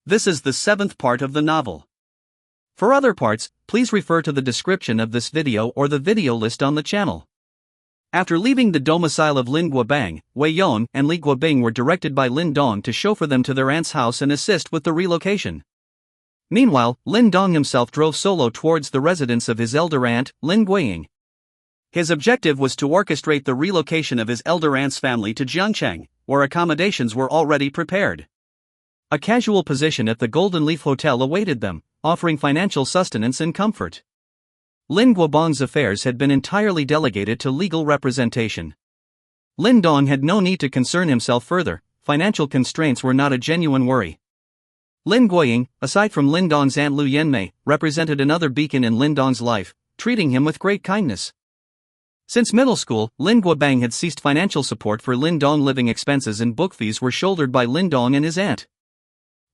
This is the 7th part of the novel. For other parts, please refer to the description of this video or the video list on the channel. After leaving the domicile of Lin Guobang, Wei Yon and Li Guobing were directed by Lin Dong to chauffeur them to their aunt's house and assist with the relocation. Meanwhile, Lin Dong himself drove solo towards the residence of his elder aunt, Lin Guiying. His objective was to orchestrate the relocation of his elder aunt's family to Jiangcheng, where accommodations were already prepared. A casual position at the Golden Leaf Hotel awaited them, offering financial sustenance and comfort. Lin Guobang's affairs had been entirely delegated to legal representation. Lin Dong had no need to concern himself further. Financial constraints were not a genuine worry. Lin Guiying, aside from Lin Dong's aunt Lu Yanmei, represented another beacon in Lin Dong's life, treating him with great kindness. Since middle school, Lin Guobang had ceased financial support for Lin Dong. Living expenses and book fees were shouldered by Lin Dong and his aunt.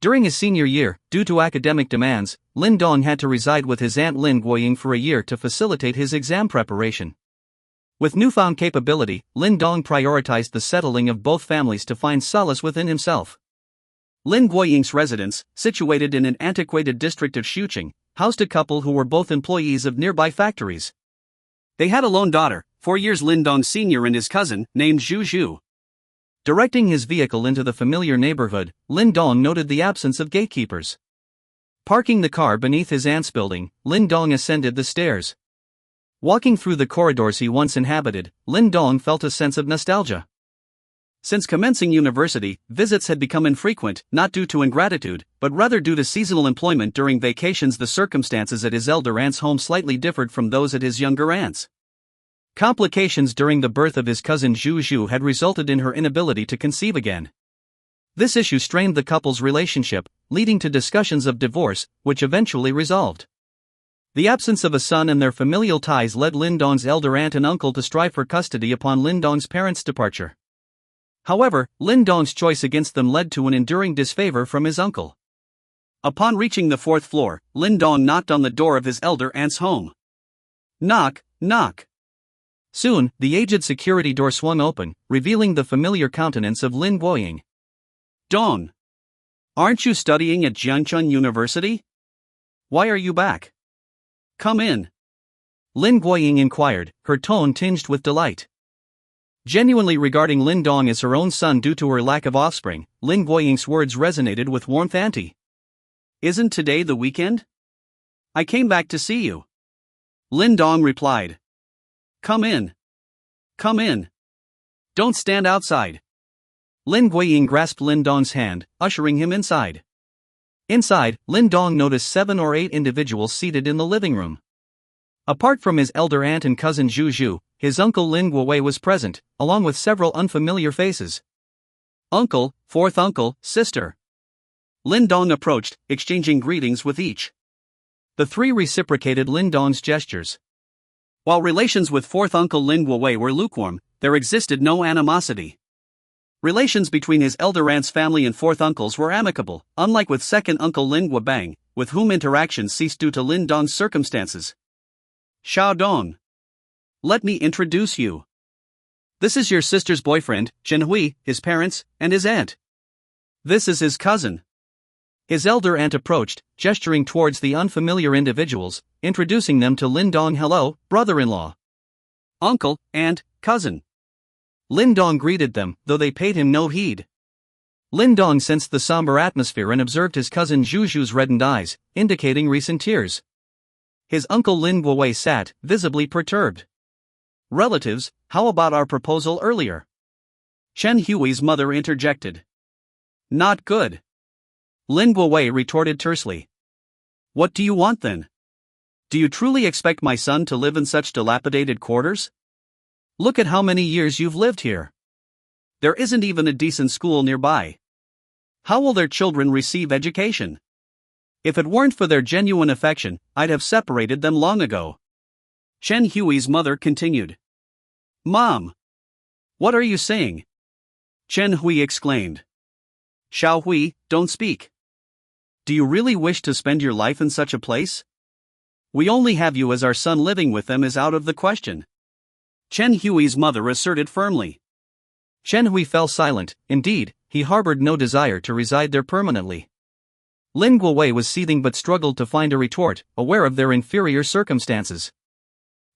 During his senior year, due to academic demands, Lin Dong had to reside with his aunt Lin Guiying for a year to facilitate his exam preparation. With newfound capability, Lin Dong prioritized the settling of both families to find solace within himself. Lin Guiying's residence, situated in an antiquated district of Shuqing, housed a couple who were both employees of nearby factories. They had a lone daughter, 4 years Lin Dong's senior, and his cousin, named Zhu Zhu. Directing his vehicle into the familiar neighborhood, Lin Dong noted the absence of gatekeepers. Parking the car beneath his aunt's building, Lin Dong ascended the stairs. Walking through the corridors he once inhabited, Lin Dong felt a sense of nostalgia. Since commencing university, visits had become infrequent, not due to ingratitude, but rather due to seasonal employment during vacations. The circumstances at his elder aunt's home slightly differed from those at his younger aunt's. Complications during the birth of his cousin Zhu Zhu had resulted in her inability to conceive again. This issue strained the couple's relationship, leading to discussions of divorce, which eventually resolved. The absence of a son and their familial ties led Lin Dong's elder aunt and uncle to strive for custody upon Lin Dong's parents' departure. However, Lin Dong's choice against them led to an enduring disfavor from his uncle. Upon reaching the 4th floor, Lin Dong knocked on the door of his elder aunt's home. Knock, knock. Soon, the aged security door swung open, revealing the familiar countenance of Lin Guiying. Dong. Aren't you studying at Jiangcheng University? Why are you back? Come in. Lin Guiying inquired, her tone tinged with delight. Genuinely regarding Lin Dong as her own son due to her lack of offspring, Lin Guiying's words resonated with warmth. Auntie. Isn't today the weekend? I came back to see you. Lin Dong replied. Come in. Come in. Don't stand outside. Lin Guiying grasped Lin Dong's hand, ushering him inside. Inside, Lin Dong noticed 7 or 8 individuals seated in the living room. Apart from his elder aunt and cousin Zhu Zhu, his uncle Lin Guowei was present, along with several unfamiliar faces. Uncle, 4th uncle, sister. Lin Dong approached, exchanging greetings with each. The 3 reciprocated Lin Dong's gestures. While relations with 4th uncle Lin Guowei were lukewarm, there existed no animosity. Relations between his elder aunt's family and 4th uncles were amicable, unlike with 2nd uncle Lin Guobang, with whom interactions ceased due to Lin Dong's circumstances. Xiao Dong. Let me introduce you. This is your sister's boyfriend, Chen Hui, his parents, and his aunt. This is his cousin. His elder aunt approached, gesturing towards the unfamiliar individuals, introducing them to Lin Dong. Hello, brother-in-law. Uncle, aunt, cousin. Lin Dong greeted them, though they paid him no heed. Lin Dong sensed the somber atmosphere and observed his cousin Zhu Zhu's reddened eyes, indicating recent tears. His uncle Lin Guowei sat, visibly perturbed. Relatives, how about our proposal earlier? Chen Hui's mother interjected. Not good. Lin Guowei retorted tersely. What do you want then? Do you truly expect my son to live in such dilapidated quarters? Look at how many years you've lived here. There isn't even a decent school nearby. How will their children receive education? If it weren't for their genuine affection, I'd have separated them long ago. Chen Hui's mother continued. Mom! What are you saying? Chen Hui exclaimed. Xiao Hui, don't speak. Do you really wish to spend your life in such a place? We only have you as our son. Living with them is out of the question. Chen Hui's mother asserted firmly. Chen Hui fell silent. Indeed, he harbored no desire to reside there permanently. Lin Guowei was seething but struggled to find a retort, aware of their inferior circumstances.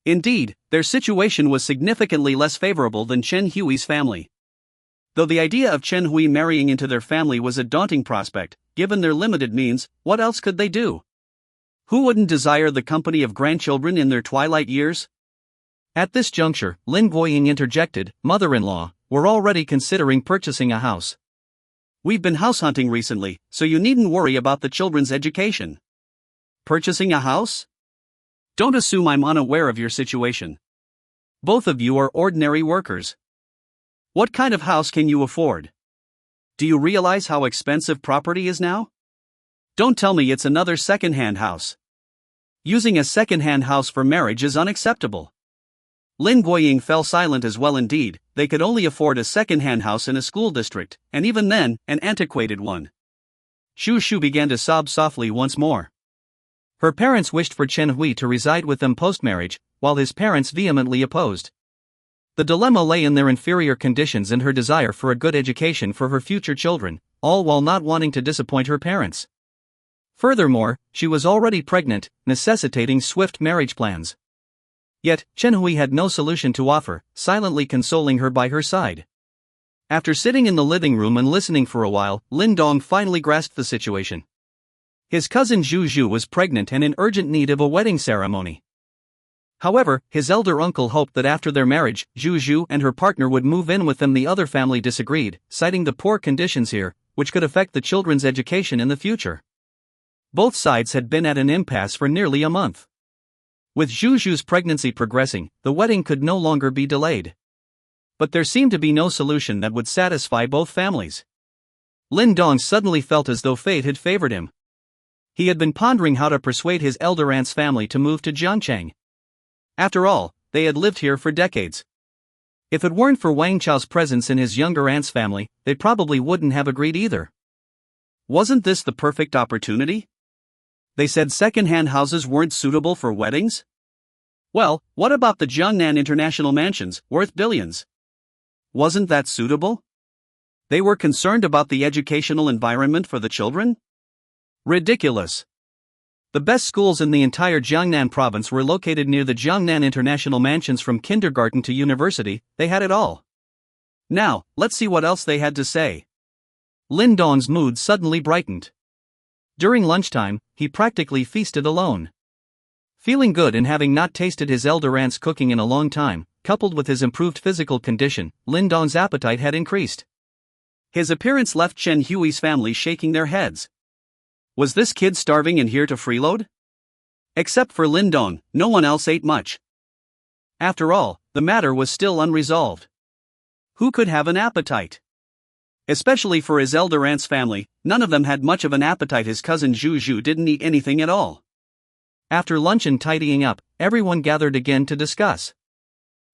Indeed, their situation was significantly less favorable than Chen Hui's family. Though the idea of Chen Hui marrying into their family was a daunting prospect, given their limited means, what else could they do? Who wouldn't desire the company of grandchildren in their twilight years? At this juncture, Lin Guoying interjected, "Mother-in-law, we're already considering purchasing a house. We've been house hunting recently, so you needn't worry about the children's education." Purchasing a house? Don't assume I'm unaware of your situation. Both of you are ordinary workers. What kind of house can you afford? Do you realize how expensive property is now? Don't tell me it's another second-hand house. Using a second-hand house for marriage is unacceptable. Lin Guoying fell silent as well. Indeed, they could only afford a second-hand house in a school district, and even then, an antiquated one. Xu Shu began to sob softly once more. Her parents wished for Chen Hui to reside with them post-marriage, while his parents vehemently opposed. The dilemma lay in their inferior conditions and her desire for a good education for her future children, all while not wanting to disappoint her parents. Furthermore, she was already pregnant, necessitating swift marriage plans. Yet, Chen Hui had no solution to offer, silently consoling her by her side. After sitting in the living room and listening for a while, Lin Dong finally grasped the situation. His cousin Zhu Zhu was pregnant and in urgent need of a wedding ceremony. However, his elder uncle hoped that after their marriage, Zhu Zhu and her partner would move in with them. The other family disagreed, citing the poor conditions here, which could affect the children's education in the future. Both sides had been at an impasse for nearly a month. With Zhu Zhu's pregnancy progressing, the wedding could no longer be delayed. But there seemed to be no solution that would satisfy both families. Lin Dong suddenly felt as though fate had favored him. He had been pondering how to persuade his elder aunt's family to move to Jiangcheng. After all, they had lived here for decades. If it weren't for Wang Chao's presence in his younger aunt's family, they probably wouldn't have agreed either. Wasn't this the perfect opportunity? They said second-hand houses weren't suitable for weddings? Well, what about the Jiangnan International Mansions, worth billions? Wasn't that suitable? They were concerned about the educational environment for the children? Ridiculous. The best schools in the entire Jiangnan province were located near the Jiangnan International Mansions. From kindergarten to university, they had it all. Now, let's see what else they had to say. Lin Dong's mood suddenly brightened. During lunchtime, he practically feasted alone. Feeling good and having not tasted his elder aunt's cooking in a long time, coupled with his improved physical condition, Lin Dong's appetite had increased. His appearance left Chen Hui's family shaking their heads. Was this kid starving and here to freeload? Except for Lin Dong, no one else ate much. After all, the matter was still unresolved. Who could have an appetite? Especially for his elder aunt's family, none of them had much of an appetite. His cousin Zhu Zhu didn't eat anything at all. After lunch and tidying up, everyone gathered again to discuss.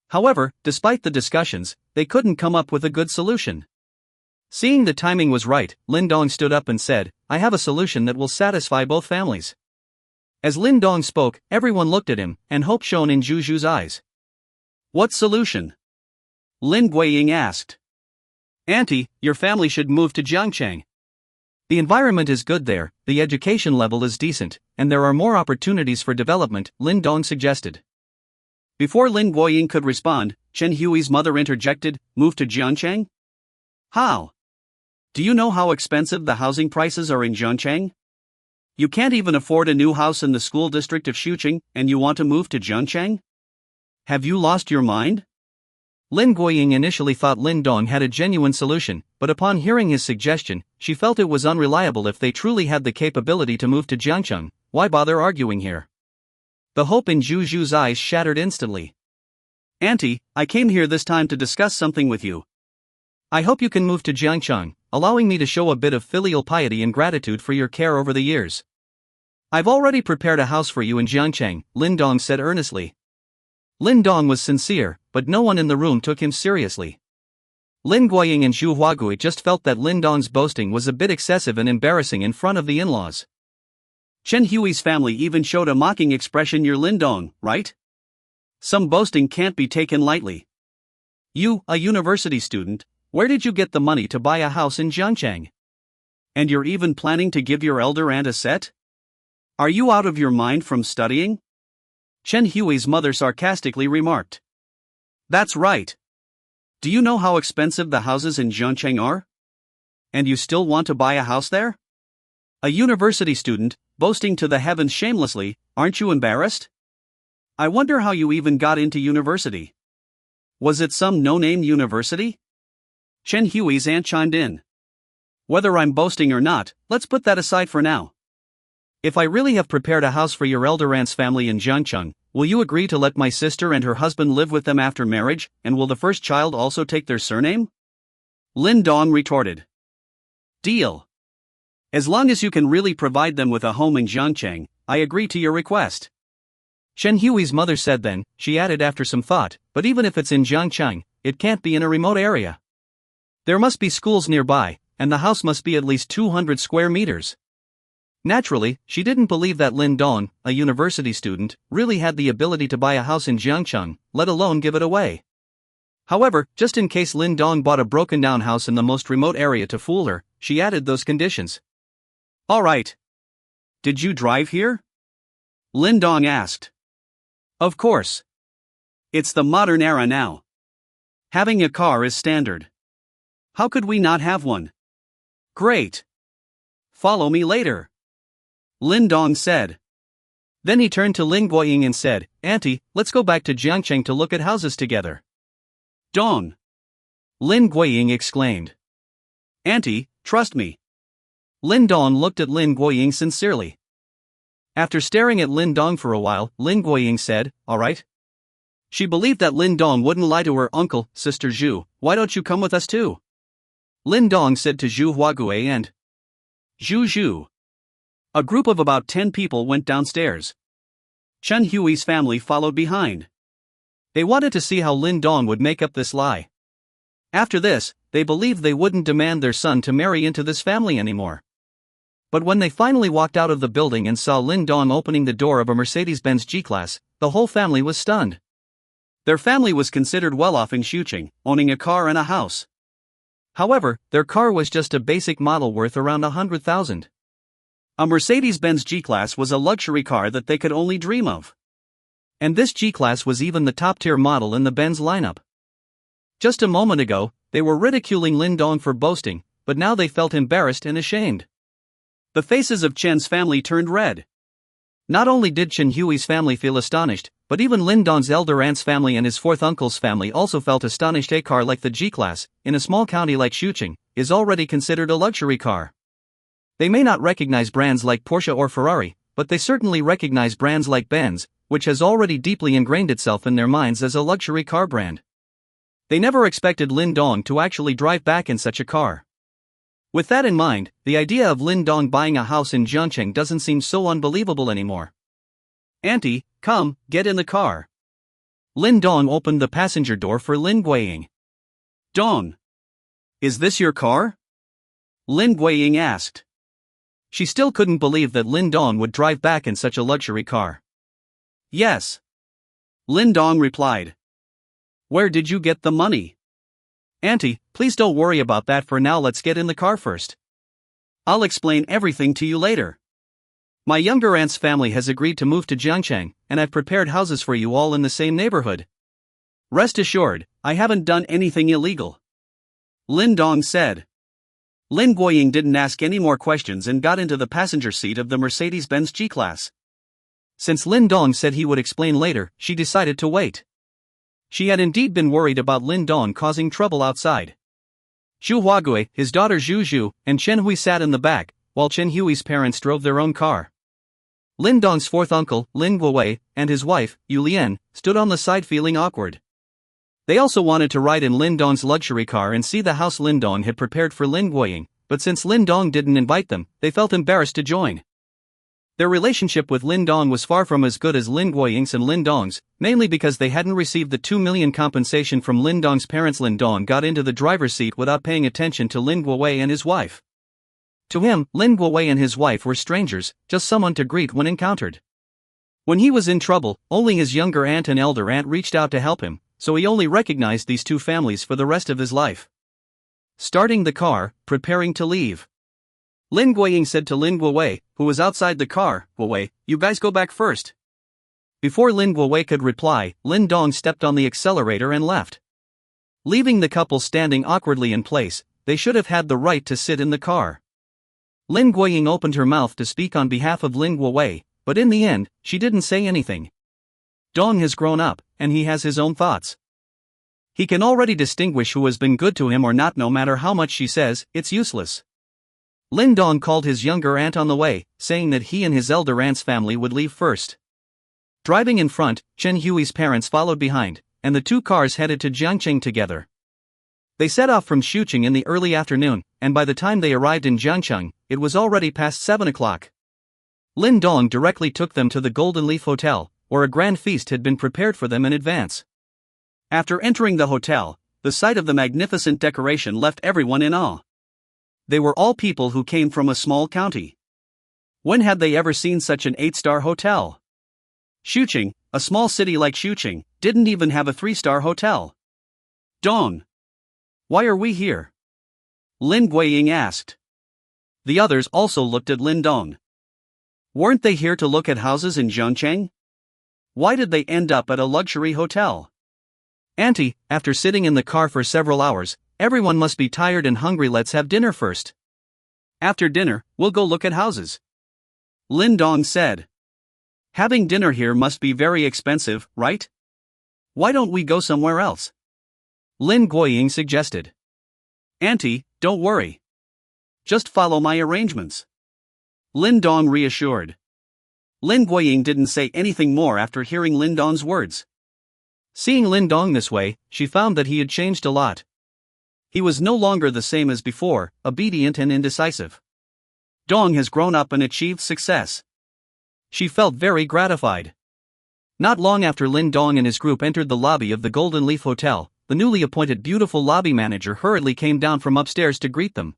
However, despite the discussions, they couldn't come up with a good solution. Seeing the timing was right, Lin Dong stood up and said, "I have a solution that will satisfy both families." As Lin Dong spoke, everyone looked at him, and hope shone in Zhu Zhu's eyes. "What solution?" Lin Guoying asked. "Auntie, your family should move to Jiangcheng. The environment is good there, the education level is decent, and there are more opportunities for development," Lin Dong suggested. Before Lin Guoying could respond, Chen Hui's mother interjected, "Move to Jiangcheng? How? Do you know how expensive the housing prices are in Jiangcheng? You can't even afford a new house in the school district of Xucheng, and you want to move to Jiangcheng? Have you lost your mind?" Lin Guoying initially thought Lin Dong had a genuine solution, but upon hearing his suggestion, she felt it was unreliable. If they truly had the capability to move to Jiangcheng, why bother arguing here? The hope in Zhu Zhu's eyes shattered instantly. "Auntie, I came here this time to discuss something with you. I hope you can move to Jiangcheng, allowing me to show a bit of filial piety and gratitude for your care over the years. I've already prepared a house for you in Jiangcheng," Lin Dong said earnestly. Lin Dong was sincere, but no one in the room took him seriously. Lin Guoying and Zhu Huagui just felt that Lin Dong's boasting was a bit excessive and embarrassing in front of the in-laws. Chen Hui's family even showed a mocking expression. "You're Lin Dong, right? Some boasting can't be taken lightly. You, a university student, where did you get the money to buy a house in Jiangcheng? And you're even planning to give your elder aunt a set? Are you out of your mind from studying? Chen Hui's mother sarcastically remarked. That's right. Do you know how expensive the houses in Zhangcheng are? And you still want to buy a house there? A university student, boasting to the heavens shamelessly, aren't you embarrassed? I wonder how you even got into university. Was it some no-name university? Chen Hui's aunt chimed in. Whether I'm boasting or not, let's put that aside for now. If I really have prepared a house for your elder aunt's family in Jiangcheng, will you agree to let my sister and her husband live with them after marriage, and will the first child also take their surname? Lin Dong retorted. Deal. As long as you can really provide them with a home in Jiangcheng, I agree to your request. Chen Hui's mother said then, she added after some thought, but even if it's in Jiangcheng, it can't be in a remote area. There must be schools nearby, and the house must be at least 200 square meters. Naturally, she didn't believe that Lin Dong, a university student, really had the ability to buy a house in Jiangcheng, let alone give it away. However, just in case Lin Dong bought a broken-down house in the most remote area to fool her, she added those conditions. All right. Did you drive here? Lin Dong asked. Of course. It's the modern era now. Having a car is standard. How could we not have one? Great. Follow me later. Lin Dong said. Then he turned to Lin Guoying and said, Auntie, let's go back to Jiangcheng to look at houses together. Dong. Lin Guoying exclaimed. Auntie, trust me. Lin Dong looked at Lin Guoying sincerely. After staring at Lin Dong for a while, Lin Guoying said, all right. She believed that Lin Dong wouldn't lie to her uncle, Sister Zhu. Why don't you come with us too? Lin Dong said to Zhu Huagui and Zhu Zhu. A group of about 10 people went downstairs. Chen Hui's family followed behind. They wanted to see how Lin Dong would make up this lie. After this, they believed they wouldn't demand their son to marry into this family anymore. But when they finally walked out of the building and saw Lin Dong opening the door of a Mercedes-Benz G-Class, the whole family was stunned. Their family was considered well-off in Xucheng, owning a car and a house. However, their car was just a basic model worth around 100,000. A Mercedes-Benz G-Class was a luxury car that they could only dream of. And this G-Class was even the top-tier model in the Benz lineup. Just a moment ago, they were ridiculing Lin Dong for boasting, but now they felt embarrassed and ashamed. The faces of Chen's family turned red. Not only did Chen Hui's family feel astonished, but even Lin Dong's elder aunt's family and his fourth uncle's family also felt astonished. A car like the G-Class, in a small county like Xucheng, is already considered a luxury car. They may not recognize brands like Porsche or Ferrari, but they certainly recognize brands like Benz, which has already deeply ingrained itself in their minds as a luxury car brand. They never expected Lin Dong to actually drive back in such a car. With that in mind, the idea of Lin Dong buying a house in Jiangcheng doesn't seem so unbelievable anymore. Auntie, come, get in the car. Lin Dong opened the passenger door for Lin Guoying. Dong. Is this your car? Lin Guoying asked. She still couldn't believe that Lin Dong would drive back in such a luxury car. Yes. Lin Dong replied. Where did you get the money? Auntie, please don't worry about that for now, let's get in the car first. I'll explain everything to you later. My younger aunt's family has agreed to move to Jiangcheng, and I've prepared houses for you all in the same neighborhood. Rest assured, I haven't done anything illegal. Lin Dong said. Lin Guoying didn't ask any more questions and got into the passenger seat of the Mercedes-Benz G-Class. Since Lin Dong said he would explain later, she decided to wait. She had indeed been worried about Lin Dong causing trouble outside. Zhu Huagui, his daughter Zhu Zhu, and Chen Hui sat in the back, while Chen Hui's parents drove their own car. Lin Dong's fourth uncle, Lin Guowei, and his wife, Yu Lian, stood on the side feeling awkward. They also wanted to ride in Lin Dong's luxury car and see the house Lin Dong had prepared for Lin Guoying, but since Lin Dong didn't invite them, they felt embarrassed to join. Their relationship with Lin Dong was far from as good as Lin Guoying's and Lin Dong's, mainly because they hadn't received the 2 million compensation from Lin Dong's parents. Lin Dong got into the driver's seat without paying attention to Lin Guowei and his wife. To him, Lin Guowei and his wife were strangers, just someone to greet when encountered. When he was in trouble, only his younger aunt and elder aunt reached out to help him, so he only recognized these two families for the rest of his life. Starting the car, preparing to leave. Lin Guiying said to Lin Guowei, who was outside the car, "Guowei, you guys go back first." Before Lin Guowei could reply, Lin Dong stepped on the accelerator and left. Leaving the couple standing awkwardly in place, they should have had the right to sit in the car. Lin Guiying opened her mouth to speak on behalf of Lin Guowei, but in the end, she didn't say anything. Dong has grown up, and he has his own thoughts. He can already distinguish who has been good to him or not. No matter how much she says, it's useless. Lin Dong called his younger aunt on the way, saying that he and his elder aunt's family would leave first. Driving in front, Chen Hui's parents followed behind, and the two cars headed to Jiangqing together. They set off from Shuqing in the early afternoon, and by the time they arrived in Jiangqing, it was already past 7 o'clock. Lin Dong directly took them to the Golden Leaf Hotel, where a grand feast had been prepared for them in advance. After entering the hotel, the sight of the magnificent decoration left everyone in awe. They were all people who came from a small county. When had they ever seen such an 8-star hotel? Shuqing, a small city like Shuqing, didn't even have a 3-star hotel. "Dong, why are we here?" Lin Guiying asked. The others also looked at Lin Dong. Weren't they here to look at houses in Zhongcheng? Why did they end up at a luxury hotel? "Auntie, after sitting in the car for several hours, everyone must be tired and hungry. Let's have dinner first. After dinner, we'll go look at houses," Lin Dong said. "Having dinner here must be very expensive, right? Why don't we go somewhere else?" Lin Guiying suggested. "Auntie, don't worry. Just follow my arrangements," Lin Dong reassured. Lin Guiying didn't say anything more after hearing Lin Dong's words. Seeing Lin Dong this way, she found that he had changed a lot. He was no longer the same as before, obedient and indecisive. Dong has grown up and achieved success. She felt very gratified. Not long after Lin Dong and his group entered the lobby of the Golden Leaf Hotel, the newly appointed beautiful lobby manager hurriedly came down from upstairs to greet them.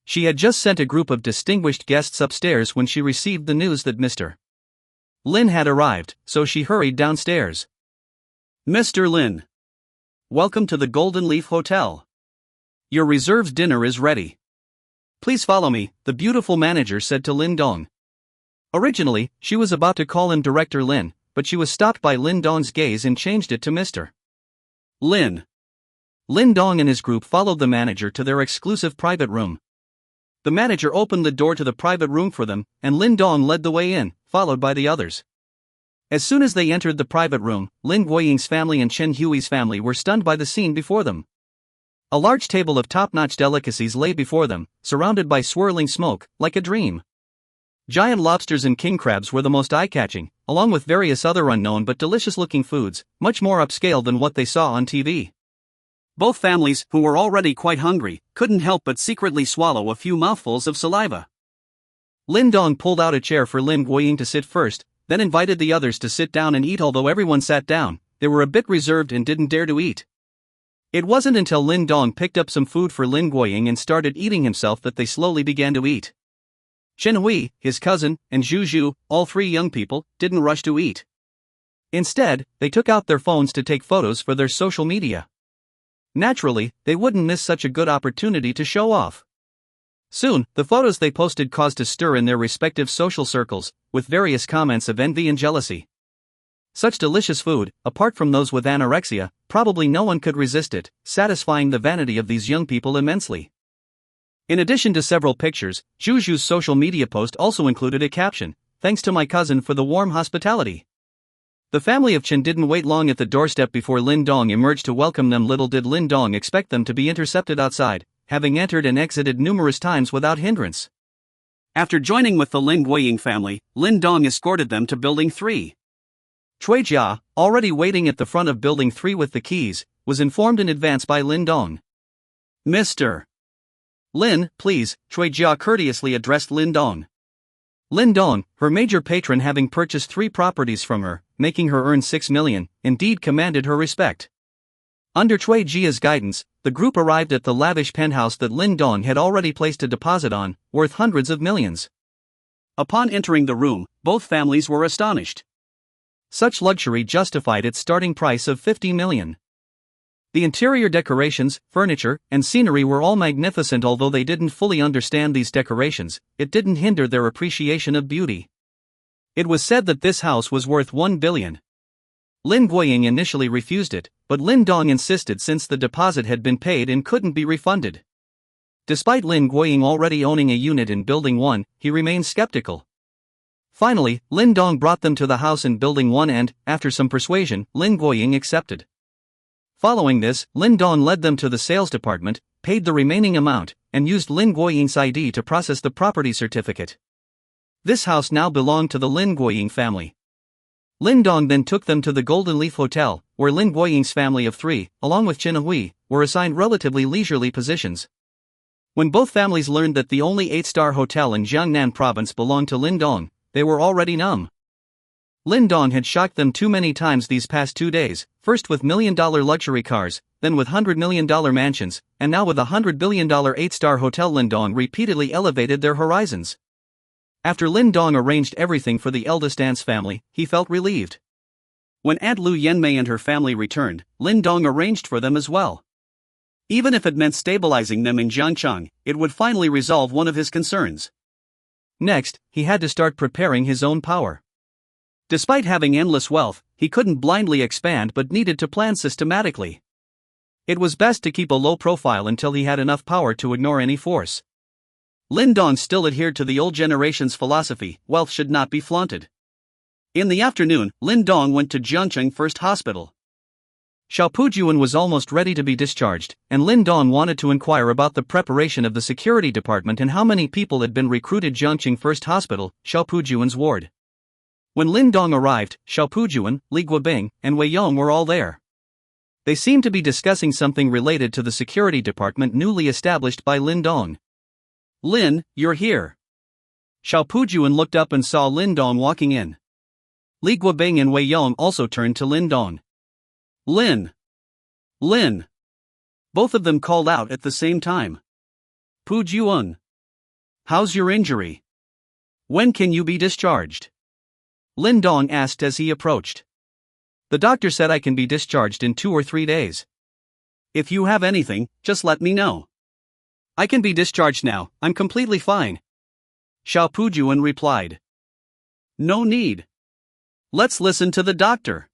She had just sent a group of distinguished guests upstairs when she received the news that Mr. Lin had arrived, so she hurried downstairs. "Mr. Lin, welcome to the Golden Leaf Hotel. Your reserved dinner is ready. Please follow me," the beautiful manager said to Lin Dong. Originally, she was about to call him Director Lin, but she was stopped by Lin Dong's gaze and changed it to Mr. Lin. Lin Dong and his group followed the manager to their exclusive private room. The manager opened the door to the private room for them, and Lin Dong led the way in, followed by the others. As soon as they entered the private room, Lin Guiying's family and Chen Hui's family were stunned by the scene before them. A large table of top-notch delicacies lay before them, surrounded by swirling smoke, like a dream. Giant lobsters and king crabs were the most eye-catching, along with various other unknown but delicious-looking foods, much more upscale than what they saw on TV. Both families, who were already quite hungry, couldn't help but secretly swallow a few mouthfuls of saliva. Lin Dong pulled out a chair for Lin Guiying to sit first, then invited the others to sit down and eat. Although everyone sat down, they were a bit reserved and didn't dare to eat. It wasn't until Lin Dong picked up some food for Lin Guiying and started eating himself that they slowly began to eat. Chen Hui, his cousin, and Zhu Zhu, all three young people, didn't rush to eat. Instead, they took out their phones to take photos for their social media. Naturally, they wouldn't miss such a good opportunity to show off. Soon, the photos they posted caused a stir in their respective social circles, with various comments of envy and jealousy. Such delicious food, apart from those with anorexia, probably no one could resist it, satisfying the vanity of these young people immensely. In addition to several pictures, Zhu Zhu's social media post also included a caption, "Thanks to my cousin for the warm hospitality." The family of Chen didn't wait long at the doorstep before Lin Dong emerged to welcome them. Little did Lin Dong expect them to be intercepted outside, having entered and exited numerous times without hindrance. After joining with the Lin Guiying family, Lin Dong escorted them to Building 3. Cui Jia, already waiting at the front of Building 3 with the keys, was informed in advance by Lin Dong. "Mr. Lin, please," Cui Jia courteously addressed Lin Dong. Lin Dong, her major patron having purchased 3 properties from her, making her earn 6 million, indeed commanded her respect. Under Cui Jia's guidance, the group arrived at the lavish penthouse that Lin Dong had already placed a deposit on, worth hundreds of millions. Upon entering the room, both families were astonished. Such luxury justified its starting price of 50 million. The interior decorations, furniture, and scenery were all magnificent. Although they didn't fully understand these decorations, it didn't hinder their appreciation of beauty. It was said that this house was worth 1 billion. Lin Guoying initially refused it, but Lin Dong insisted since the deposit had been paid and couldn't be refunded. Despite Lin Guoying already owning a unit in Building 1, he remained skeptical. Finally, Lin Dong brought them to the house in Building 1 and, after some persuasion, Lin Guoying accepted. Following this, Lin Dong led them to the sales department, paid the remaining amount, and used Lin Guoying's ID to process the property certificate. This house now belonged to the Lin Guoying family. Lin Dong then took them to the Golden Leaf Hotel, where Lin Guoying's family of 3, along with Qin Hui, were assigned relatively leisurely positions. When both families learned that the only 8-star hotel in Jiangnan province belonged to Lin Dong, they were already numb. Lin Dong had shocked them too many times these past 2 days, first with $1 million luxury cars, then with $100 million mansions, and now with a $100 billion 8-star hotel. Lin Dong repeatedly elevated their horizons. After Lin Dong arranged everything for the eldest aunt's family, he felt relieved. When Aunt Lu Yanmei and her family returned, Lin Dong arranged for them as well. Even if it meant stabilizing them in Jiangcheng, it would finally resolve one of his concerns. Next, he had to start preparing his own power. Despite having endless wealth, he couldn't blindly expand but needed to plan systematically. It was best to keep a low profile until he had enough power to ignore any force. Lin Dong still adhered to the old generation's philosophy: wealth should not be flaunted. In the afternoon, Lin Dong went to Jiangcheng First Hospital. Xiao Pujuan was almost ready to be discharged, and Lin Dong wanted to inquire about the preparation of the security department and how many people had been recruited. Jiangcheng First Hospital, Xiao Pujuan's ward. When Lin Dong arrived, Xiao Pujuan, Li Guobing, and Wei Yong were all there. They seemed to be discussing something related to the security department newly established by Lin Dong. "Lin, you're here." Xiao Pujuan looked up and saw Lin Dong walking in. Li Guobing and Wei Yong also turned to Lin Dong. "Lin! Lin!" Both of them called out at the same time. "Pujuan! How's your injury? When can you be discharged?" Lin Dong asked as he approached. "The doctor said I can be discharged in 2 or 3 days. If you have anything, just let me know." "I can be discharged now, I'm completely fine," Xiao Pujuan replied. "No need. Let's listen to the doctor.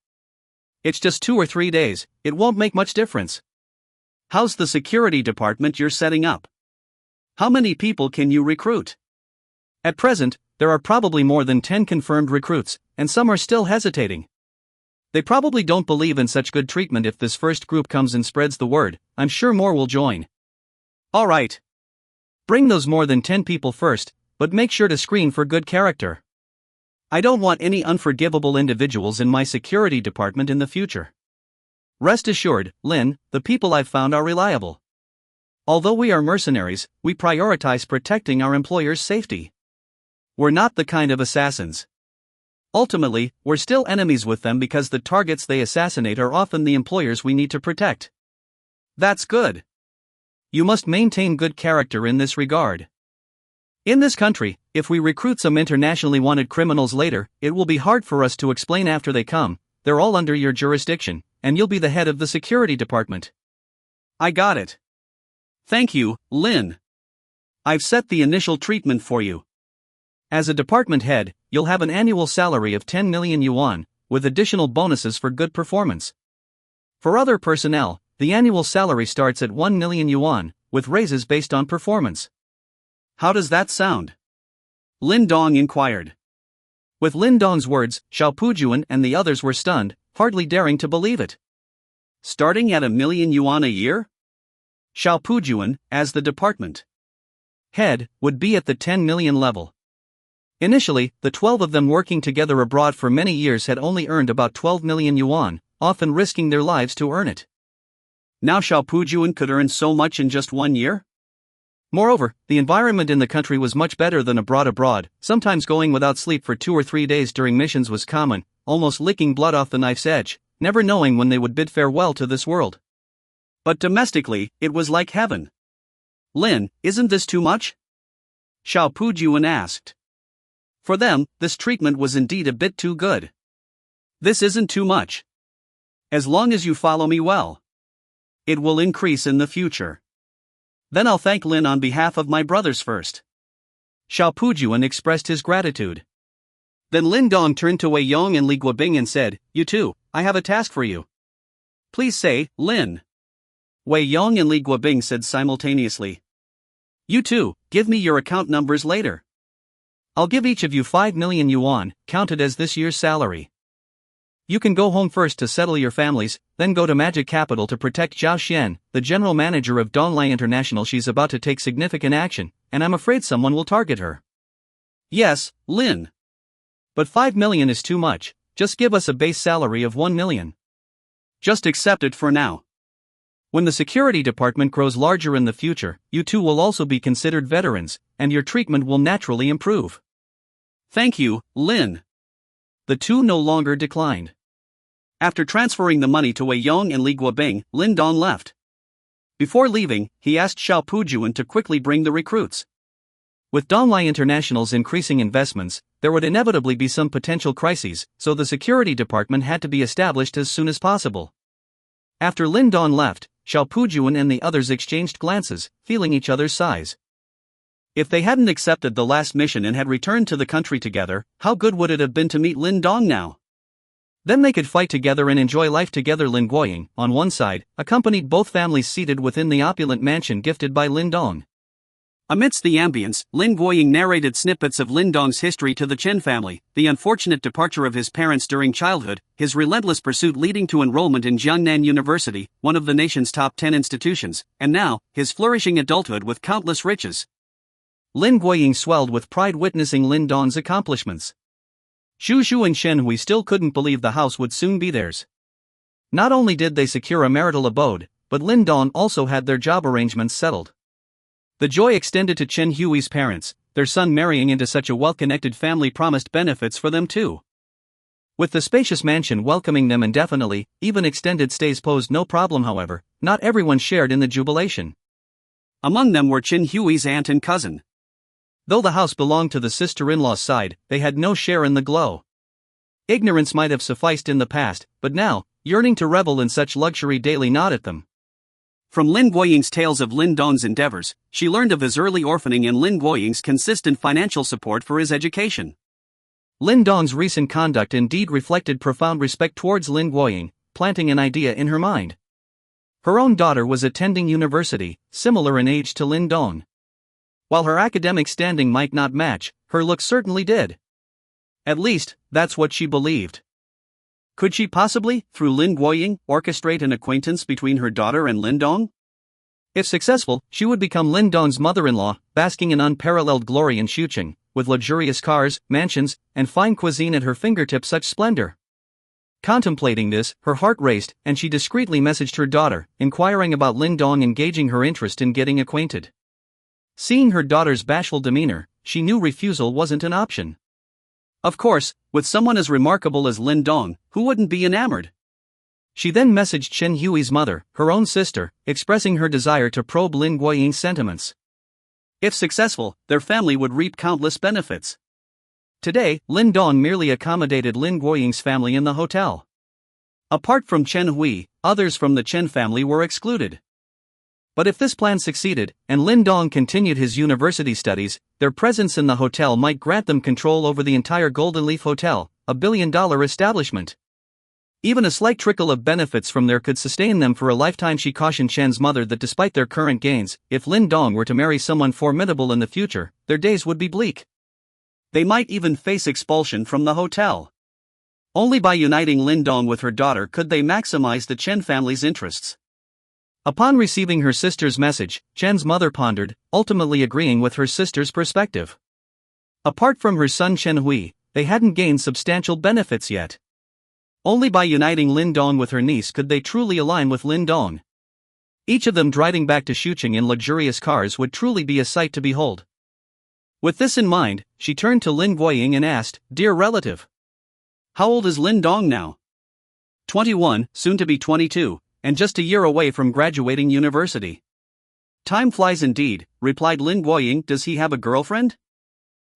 It's just 2 or 3 days, it won't make much difference. How's the security department you're setting up? How many people can you recruit?" "At present, there are probably more than 10 confirmed recruits, and some are still hesitating. They probably don't believe in such good treatment. If this first group comes and spreads the word, I'm sure more will join." "Alright. Bring those more than 10 people first, but make sure to screen for good character. I don't want any unforgivable individuals in my security department in the future. Rest assured, Lin, the people I've found are reliable. Although we are mercenaries, we prioritize protecting our employers' safety. We're not the kind of assassins. Ultimately, we're still enemies with them because the targets they assassinate are often the employers we need to protect." "That's good. You must maintain good character in this regard. In this country, if we recruit some internationally wanted criminals later, it will be hard for us to explain after they come. They're all under your jurisdiction, and you'll be the head of the security department." "I got it. Thank you, Lin. I've set the initial treatment for you. As a department head, you'll have an annual salary of 10 million yuan, with additional bonuses for good performance. For other personnel, the annual salary starts at 1 million yuan, with raises based on performance." "How does that sound?" Lin Dong inquired. With Lin Dong's words, Xiao Pujuan and the others were stunned, hardly daring to believe it. "Starting at 1 million yuan a year?" Xiao Pujuan, as the department head, would be at the 10 million level. Initially, the 12 of them working together abroad for many years had only earned about 12 million yuan, often risking their lives to earn it. Now Xiao Pujuan could earn so much in just 1 year? Moreover, the environment in the country was much better than abroad. Sometimes going without sleep for 2 or 3 days during missions was common, almost licking blood off the knife's edge, never knowing when they would bid farewell to this world. But domestically, it was like heaven. "Lin, isn't this too much?" Xiao Pujuan asked. For them, this treatment was indeed a bit too good. "This isn't too much. As long as you follow me well. It will increase in the future. Then I'll thank Lin on behalf of my brothers first. Xiao Pujuan expressed his gratitude. Then Lin Dong turned to Wei Yong and Li Guobing and said, "You two, I have a task for you." "Please say, Lin." Wei Yong and Li Guobing said simultaneously. "You two, give me your account numbers later. I'll give each of you 5 million yuan, counted as this year's salary. You can go home first to settle your families, then go to Magic Capital to protect Zhao Xian, the general manager of Donglai International. She's about to take significant action, and I'm afraid someone will target her." "Yes, Lin. But 5 million is too much, just give us a base salary of 1 million. Just accept it for now. When the security department grows larger in the future, you two will also be considered veterans, and your treatment will naturally improve." "Thank you, Lin." The two no longer declined. After transferring the money to Wei Yong and Li Guobing, Lin Dong left. Before leaving, he asked Xiao Pujuan to quickly bring the recruits. With Donglai International's increasing investments, there would inevitably be some potential crises, so the security department had to be established as soon as possible. After Lin Dong left, Xiao Pujuan and the others exchanged glances, feeling each other's sighs. If they hadn't accepted the last mission and had returned to the country together, how good would it have been to meet Lin Dong now? Then they could fight together and enjoy life together. Lin Guoying, on one side, accompanied both families seated within the opulent mansion gifted by Lin Dong. Amidst the ambience, Lin Guoying narrated snippets of Lin Dong's history to the Chen family, the unfortunate departure of his parents during childhood, his relentless pursuit leading to enrollment in Jiangnan University, one of the nation's top 10 institutions, and now, his flourishing adulthood with countless riches. Lin Guoying swelled with pride witnessing Lin Dong's accomplishments. Xu Xu and Shen Hui still couldn't believe the house would soon be theirs. Not only did they secure a marital abode, but Lin Dong also had their job arrangements settled. The joy extended to Chen Hui's parents. Their son marrying into such a well-connected family promised benefits for them too. With the spacious mansion welcoming them indefinitely, even extended stays posed no problem. However, not everyone shared in the jubilation. Among them were Chen Hui's aunt and cousin. Though the house belonged to the sister-in-law's side, they had no share in the glow. Ignorance might have sufficed in the past, but now, yearning to revel in such luxury daily gnawed at them. From Lin Guoying's tales of Lin Dong's endeavors, she learned of his early orphaning and Lin Guoying's consistent financial support for his education. Lin Dong's recent conduct indeed reflected profound respect towards Lin Guoying, planting an idea in her mind. Her own daughter was attending university, similar in age to Lin Dong. While her academic standing might not match, her looks certainly did. At least, that's what she believed. Could she possibly, through Lin Guoying, orchestrate an acquaintance between her daughter and Lin Dong? If successful, she would become Lin Dong's mother-in-law, basking in unparalleled glory in Xuqing, with luxurious cars, mansions, and fine cuisine at her fingertips. Such splendor. Contemplating this, her heart raced, and she discreetly messaged her daughter, inquiring about Lin Dong, engaging her interest in getting acquainted. Seeing her daughter's bashful demeanor, she knew refusal wasn't an option. Of course, with someone as remarkable as Lin Dong, who wouldn't be enamored? She then messaged Chen Hui's mother, her own sister, expressing her desire to probe Lin Guoying's sentiments. If successful, their family would reap countless benefits. Today, Lin Dong merely accommodated Lin Guoying's family in the hotel. Apart from Chen Hui, others from the Chen family were excluded. But if this plan succeeded, and Lin Dong continued his university studies, their presence in the hotel might grant them control over the entire Golden Leaf Hotel, a billion-dollar establishment. Even a slight trickle of benefits from there could sustain them for a lifetime. She cautioned Chen's mother that despite their current gains, if Lin Dong were to marry someone formidable in the future, their days would be bleak. They might even face expulsion from the hotel. Only by uniting Lin Dong with her daughter could they maximize the Chen family's interests. Upon receiving her sister's message, Chen's mother pondered, ultimately agreeing with her sister's perspective. Apart from her son Chen Hui, they hadn't gained substantial benefits yet. Only by uniting Lin Dong with her niece could they truly align with Lin Dong. Each of them driving back to Xuqing in luxurious cars would truly be a sight to behold. With this in mind, she turned to Lin Guoying and asked, "Dear relative, how old is Lin Dong now?" 21, soon to be 22. And just a year away from graduating university. "Time flies indeed," replied Lin Guoying. "Does he have a girlfriend?"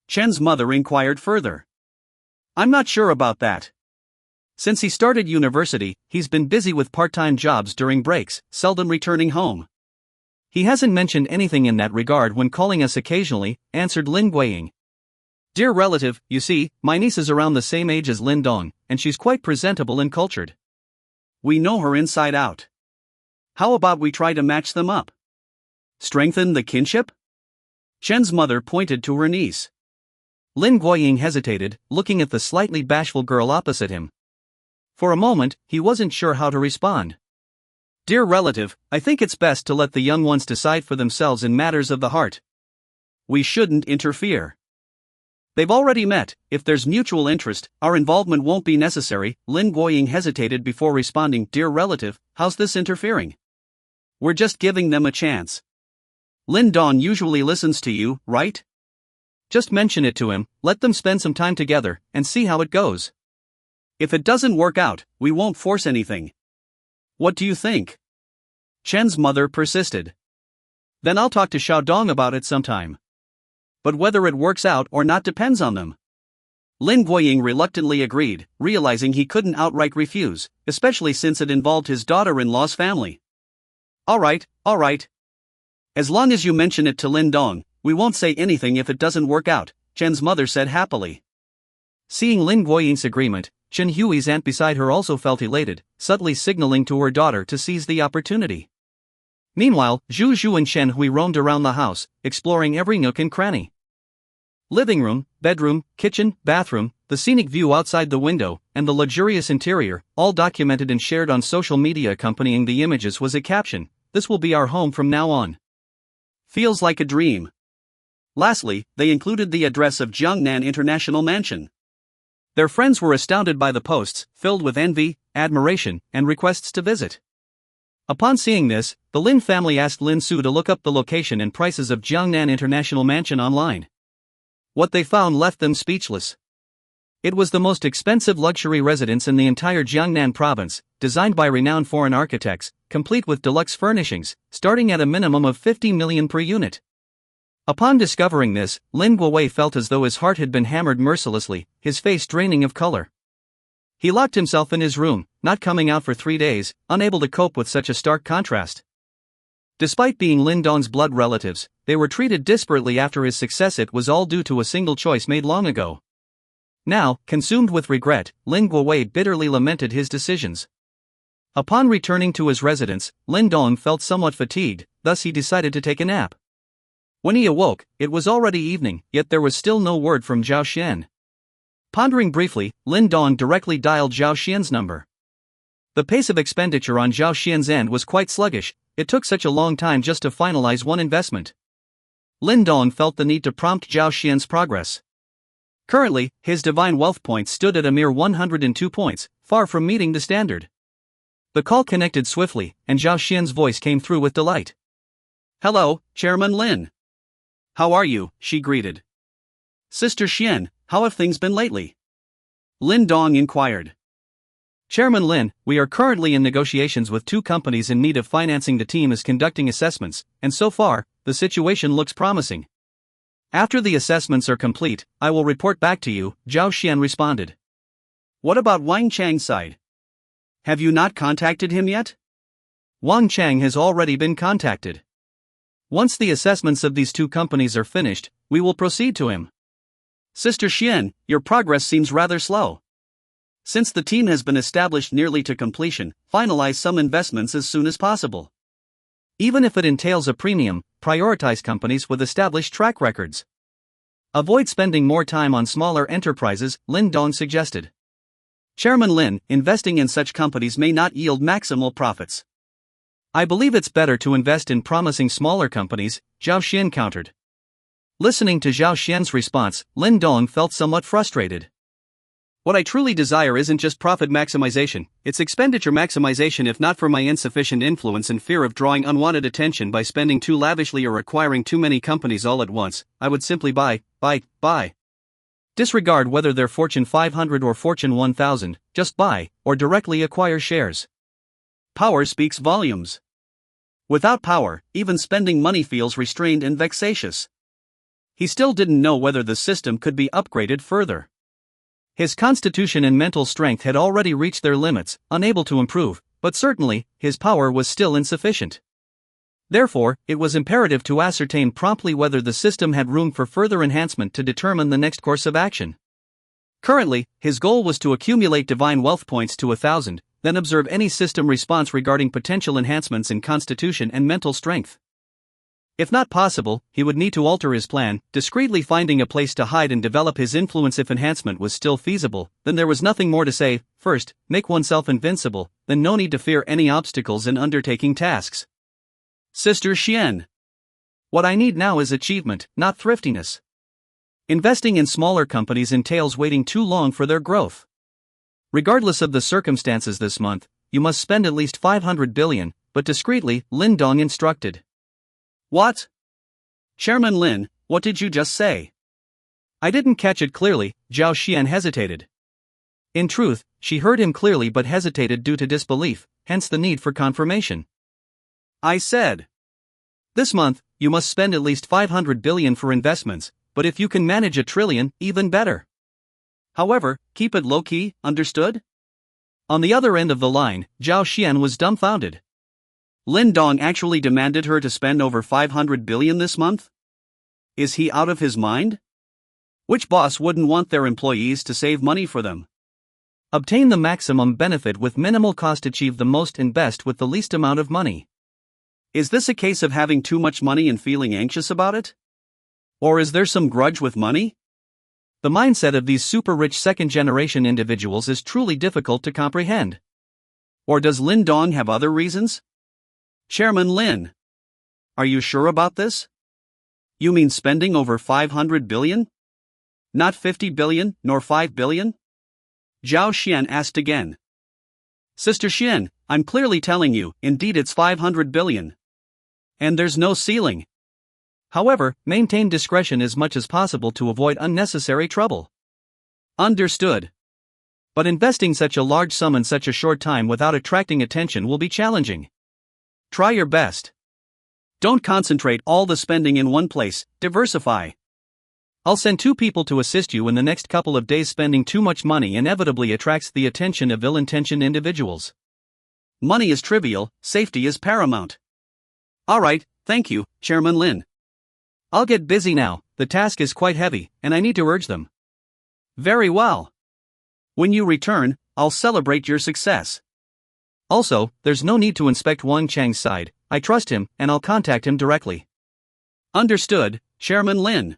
Chen's mother inquired further. "I'm not sure about that. Since he started university, he's been busy with part-time jobs during breaks, seldom returning home. He hasn't mentioned anything in that regard when calling us occasionally, answered Lin Guiying. Dear relative, you see, my niece is around the same age as Lin Dong, and she's quite presentable and cultured. We know her inside out. How about we try to match them up? Strengthen the kinship? Chen's mother pointed to her niece. Lin Guiying hesitated, looking at the slightly bashful girl opposite him. For a moment, he wasn't sure how to respond. Dear relative, I think it's best to let the young ones decide for themselves in matters of the heart. We shouldn't interfere. They've already met. If there's mutual interest, our involvement won't be necessary. Lin Guiying hesitated before responding. Dear relative, how's this interfering? We're just giving them a chance. Lin Dong usually listens to you, right? Just mention it to him, let them spend some time together, and see how it goes. If it doesn't work out, we won't force anything. What do you think? Chen's mother persisted. Then I'll talk to Xiaodong about it sometime. But whether it works out or not depends on them. Lin Guiying reluctantly agreed, realizing he couldn't outright refuse, especially since it involved his daughter-in-law's family. All right. As long as you mention it to Lin Dong, we won't say anything if it doesn't work out, Chen's mother said happily. Seeing Lin Guiying's agreement, Chen Hui's aunt beside her also felt elated, subtly signaling to her daughter to seize the opportunity. Meanwhile, Zhu Zhu and Chen Hui roamed around the house, exploring every nook and cranny. Living room, bedroom, kitchen, bathroom, the scenic view outside the window, and the luxurious interior, all documented and shared on social media. Accompanying the images was a caption, "This will be our home from now on. Feels like a dream." Lastly, they included the address of Jiangnan International Mansion. Their friends were astounded by the posts, filled with envy, admiration, and requests to visit. Upon seeing this, the Lin family asked Lin Su to look up the location and prices of Jiangnan International Mansion online. What they found left them speechless. It was the most expensive luxury residence in the entire Jiangnan province, designed by renowned foreign architects, complete with deluxe furnishings, starting at a minimum of 50 million per unit. Upon discovering this, Lin Guowei felt as though his heart had been hammered mercilessly, his face draining of color. He locked himself in his room, not coming out for 3 days, unable to cope with such a stark contrast. Despite being Lin Dong's blood relatives, they were treated disparately after his success. It was all due to a single choice made long ago. Now, consumed with regret, Lin Guowei bitterly lamented his decisions. Upon returning to his residence, Lin Dong felt somewhat fatigued, thus he decided to take a nap. When he awoke, it was already evening, yet there was still no word from Zhao Xian. Pondering briefly, Lin Dong directly dialed Zhao Xian's number. The pace of expenditure on Zhao Xian's end was quite sluggish. It took such a long time just to finalize one investment. Lin Dong felt the need to prompt Zhao Xian's progress. Currently, his divine wealth points stood at a mere 102 points, far from meeting the standard. The call connected swiftly, and Zhao Xian's voice came through with delight. "Hello, Chairman Lin. How are you?" she greeted. "Sister Xian, how have things been lately?" Lin Dong inquired. "Chairman Lin, we are currently in negotiations with 2 companies in need of financing. The team is conducting assessments, and so far, the situation looks promising. After the assessments are complete, I will report back to you," Zhao Xian responded. "What about Wang Chang's side? Have you not contacted him yet?" "Wang Chang has already been contacted. Once the assessments of these 2 companies are finished, we will proceed to him." "Sister Xian, your progress seems rather slow. Since the team has been established nearly to completion, finalize some investments as soon as possible. Even if it entails a premium, prioritize companies with established track records. Avoid spending more time on smaller enterprises," Lin Dong suggested. "Chairman Lin, investing in such companies may not yield maximal profits. I believe it's better to invest in promising smaller companies," Zhao Xian countered. Listening to Zhao Xian's response, Lin Dong felt somewhat frustrated. "What I truly desire isn't just profit maximization, it's expenditure maximization. If not for my insufficient influence and fear of drawing unwanted attention by spending too lavishly or acquiring too many companies all at once, I would simply buy. Disregard whether they're Fortune 500 or Fortune 1000, just buy, or directly acquire shares. Power speaks volumes. Without power, even spending money feels restrained and vexatious." He still didn't know whether the system could be upgraded further. His constitution and mental strength had already reached their limits, unable to improve, but certainly, his power was still insufficient. Therefore, it was imperative to ascertain promptly whether the system had room for further enhancement to determine the next course of action. Currently, his goal was to accumulate divine wealth points to 1,000, then observe any system response regarding potential enhancements in constitution and mental strength. If not possible, he would need to alter his plan, discreetly finding a place to hide and develop his influence. If enhancement was still feasible, then there was nothing more to say. First, make oneself invincible, then no need to fear any obstacles in undertaking tasks. Sister Xian. What I need now is achievement, not thriftiness. Investing in smaller companies entails waiting too long for their growth. Regardless of the circumstances this month, you must spend at least 500 billion, but discreetly, Lin Dong instructed. What? Chairman Lin, what did you just say? I didn't catch it clearly, Zhao Xian hesitated. In truth, she heard him clearly but hesitated due to disbelief, hence the need for confirmation. I said. This month, you must spend at least 500 billion for investments, but if you can manage 1 trillion, even better. However, keep it low-key, understood? On the other end of the line, Zhao Xian was dumbfounded. Lin Dong actually demanded her to spend over 500 billion this month? Is he out of his mind? Which boss wouldn't want their employees to save money for them? Obtain the maximum benefit with minimal cost, achieve the most and best with the least amount of money. Is this a case of having too much money and feeling anxious about it? Or is there some grudge with money? The mindset of these super-rich second-generation individuals is truly difficult to comprehend. Or does Lin Dong have other reasons? Chairman Lin. Are you sure about this? You mean spending over 500 billion? Not 50 billion, nor 5 billion? Zhao Xian asked again. Sister Xian, I'm clearly telling you, indeed it's 500 billion. And there's no ceiling. However, maintain discretion as much as possible to avoid unnecessary trouble. Understood. But investing such a large sum in such a short time without attracting attention will be challenging. Try your best. Don't concentrate all the spending in one place, diversify. I'll send 2 people to assist you in the next couple of days. Spending too much money inevitably attracts the attention of ill-intentioned individuals. Money is trivial, safety is paramount. Alright, thank you, Chairman Lin. I'll get busy now, the task is quite heavy, and I need to urge them. Very well. When you return, I'll celebrate your success. Also, there's no need to inspect Wang Chang's side, I trust him, and I'll contact him directly. Understood, Chairman Lin.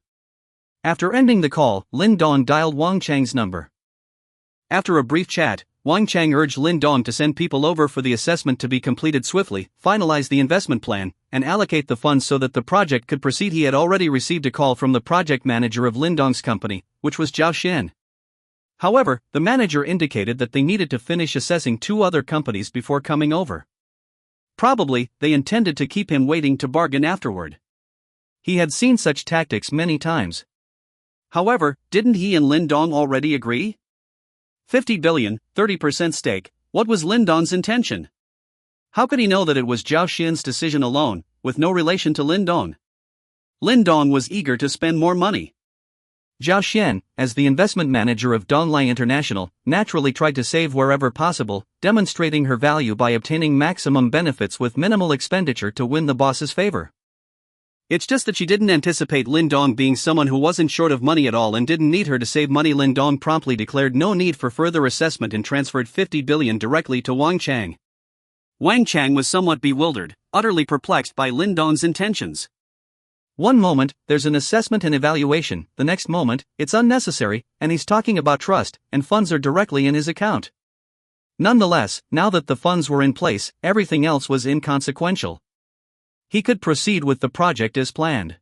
After ending the call, Lin Dong dialed Wang Chang's number. After a brief chat, Wang Chang urged Lin Dong to send people over for the assessment to be completed swiftly, finalize the investment plan, and allocate the funds so that the project could proceed. He had already received a call from the project manager of Lin Dong's company, which was Zhao Xian. However, the manager indicated that they needed to finish assessing 2 other companies before coming over. Probably, they intended to keep him waiting to bargain afterward. He had seen such tactics many times. However, didn't he and Lin Dong already agree? 50 billion, 30% stake, what was Lin Dong's intention? How could he know that it was Zhao Xian's decision alone, with no relation to Lin Dong? Lin Dong was eager to spend more money. Zhao Xian, as the investment manager of Donglai International, naturally tried to save wherever possible, demonstrating her value by obtaining maximum benefits with minimal expenditure to win the boss's favor. It's just that she didn't anticipate Lin Dong being someone who wasn't short of money at all and didn't need her to save money. Lin Dong promptly declared no need for further assessment and transferred 50 billion directly to Wang Chang. Wang Chang was somewhat bewildered, utterly perplexed by Lin Dong's intentions. One moment, there's an assessment and evaluation, the next moment, it's unnecessary, and he's talking about trust, and funds are directly in his account. Nonetheless, now that the funds were in place, everything else was inconsequential. He could proceed with the project as planned.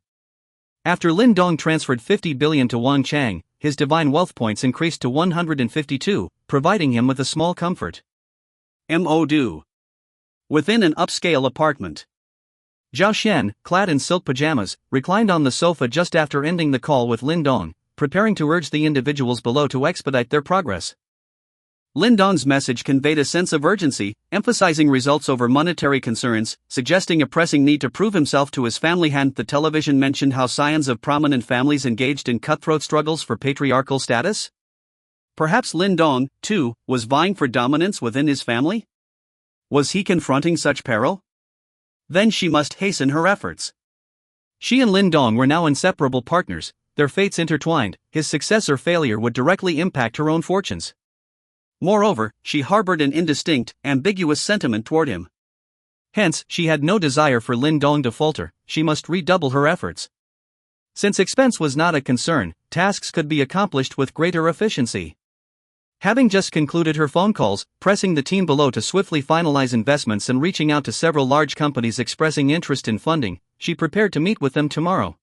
After Lin Dong transferred 50 billion to Wang Chang, his divine wealth points increased to 152, providing him with a small comfort. Mo. Within an upscale apartment. Zhao Xian, clad in silk pajamas, reclined on the sofa just after ending the call with Lin Dong, preparing to urge the individuals below to expedite their progress. Lin Dong's message conveyed a sense of urgency, emphasizing results over monetary concerns, suggesting a pressing need to prove himself to his family. The television mentioned how scions of prominent families engaged in cutthroat struggles for patriarchal status. Perhaps Lin Dong, too, was vying for dominance within his family? Was he confronting such peril? Then she must hasten her efforts. She and Lin Dong were now inseparable partners, their fates intertwined. His success or failure would directly impact her own fortunes. Moreover, she harbored an indistinct, ambiguous sentiment toward him. Hence, she had no desire for Lin Dong to falter. She must redouble her efforts. Since expense was not a concern, tasks could be accomplished with greater efficiency. Having just concluded her phone calls, pressing the team below to swiftly finalize investments and reaching out to several large companies expressing interest in funding, she prepared to meet with them tomorrow.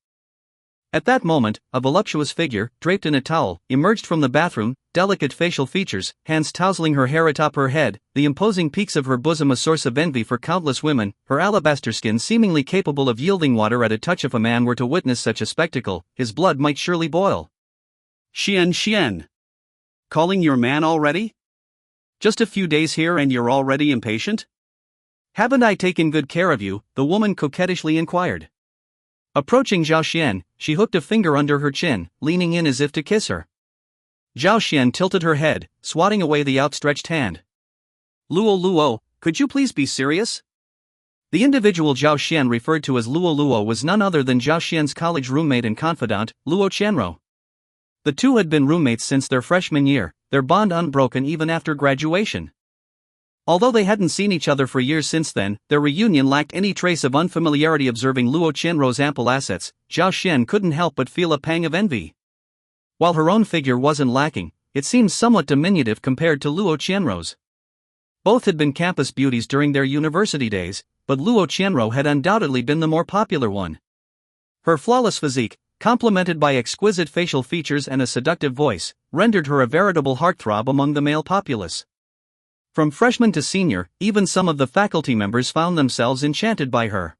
At that moment, a voluptuous figure, draped in a towel, emerged from the bathroom, delicate facial features, hands tousling her hair atop her head, the imposing peaks of her bosom a source of envy for countless women, her alabaster skin seemingly capable of yielding water at a touch. If a man were to witness such a spectacle, his blood might surely boil. Xian. Calling your man already? Just a few days here and you're already impatient? Haven't I taken good care of you? The woman coquettishly inquired. Approaching Zhao Xian, she hooked a finger under her chin, leaning in as if to kiss her. Zhao Xian tilted her head, swatting away the outstretched hand. Luo, could you please be serious? The individual Zhao Xian referred to as Luo was none other than Zhao Xian's college roommate and confidant, Luo Qianro. The two had been roommates since their freshman year, their bond unbroken even after graduation. Although they hadn't seen each other for years since then, their reunion lacked any trace of unfamiliarity. Observing Luo Qianro's ample assets, Zhao Xian couldn't help but feel a pang of envy. While her own figure wasn't lacking, it seemed somewhat diminutive compared to Luo Qianro's. Both had been campus beauties during their university days, but Luo Qianro had undoubtedly been the more popular one. Her flawless physique, complemented by exquisite facial features and a seductive voice, rendered her a veritable heartthrob among the male populace. From freshman to senior, even some of the faculty members found themselves enchanted by her.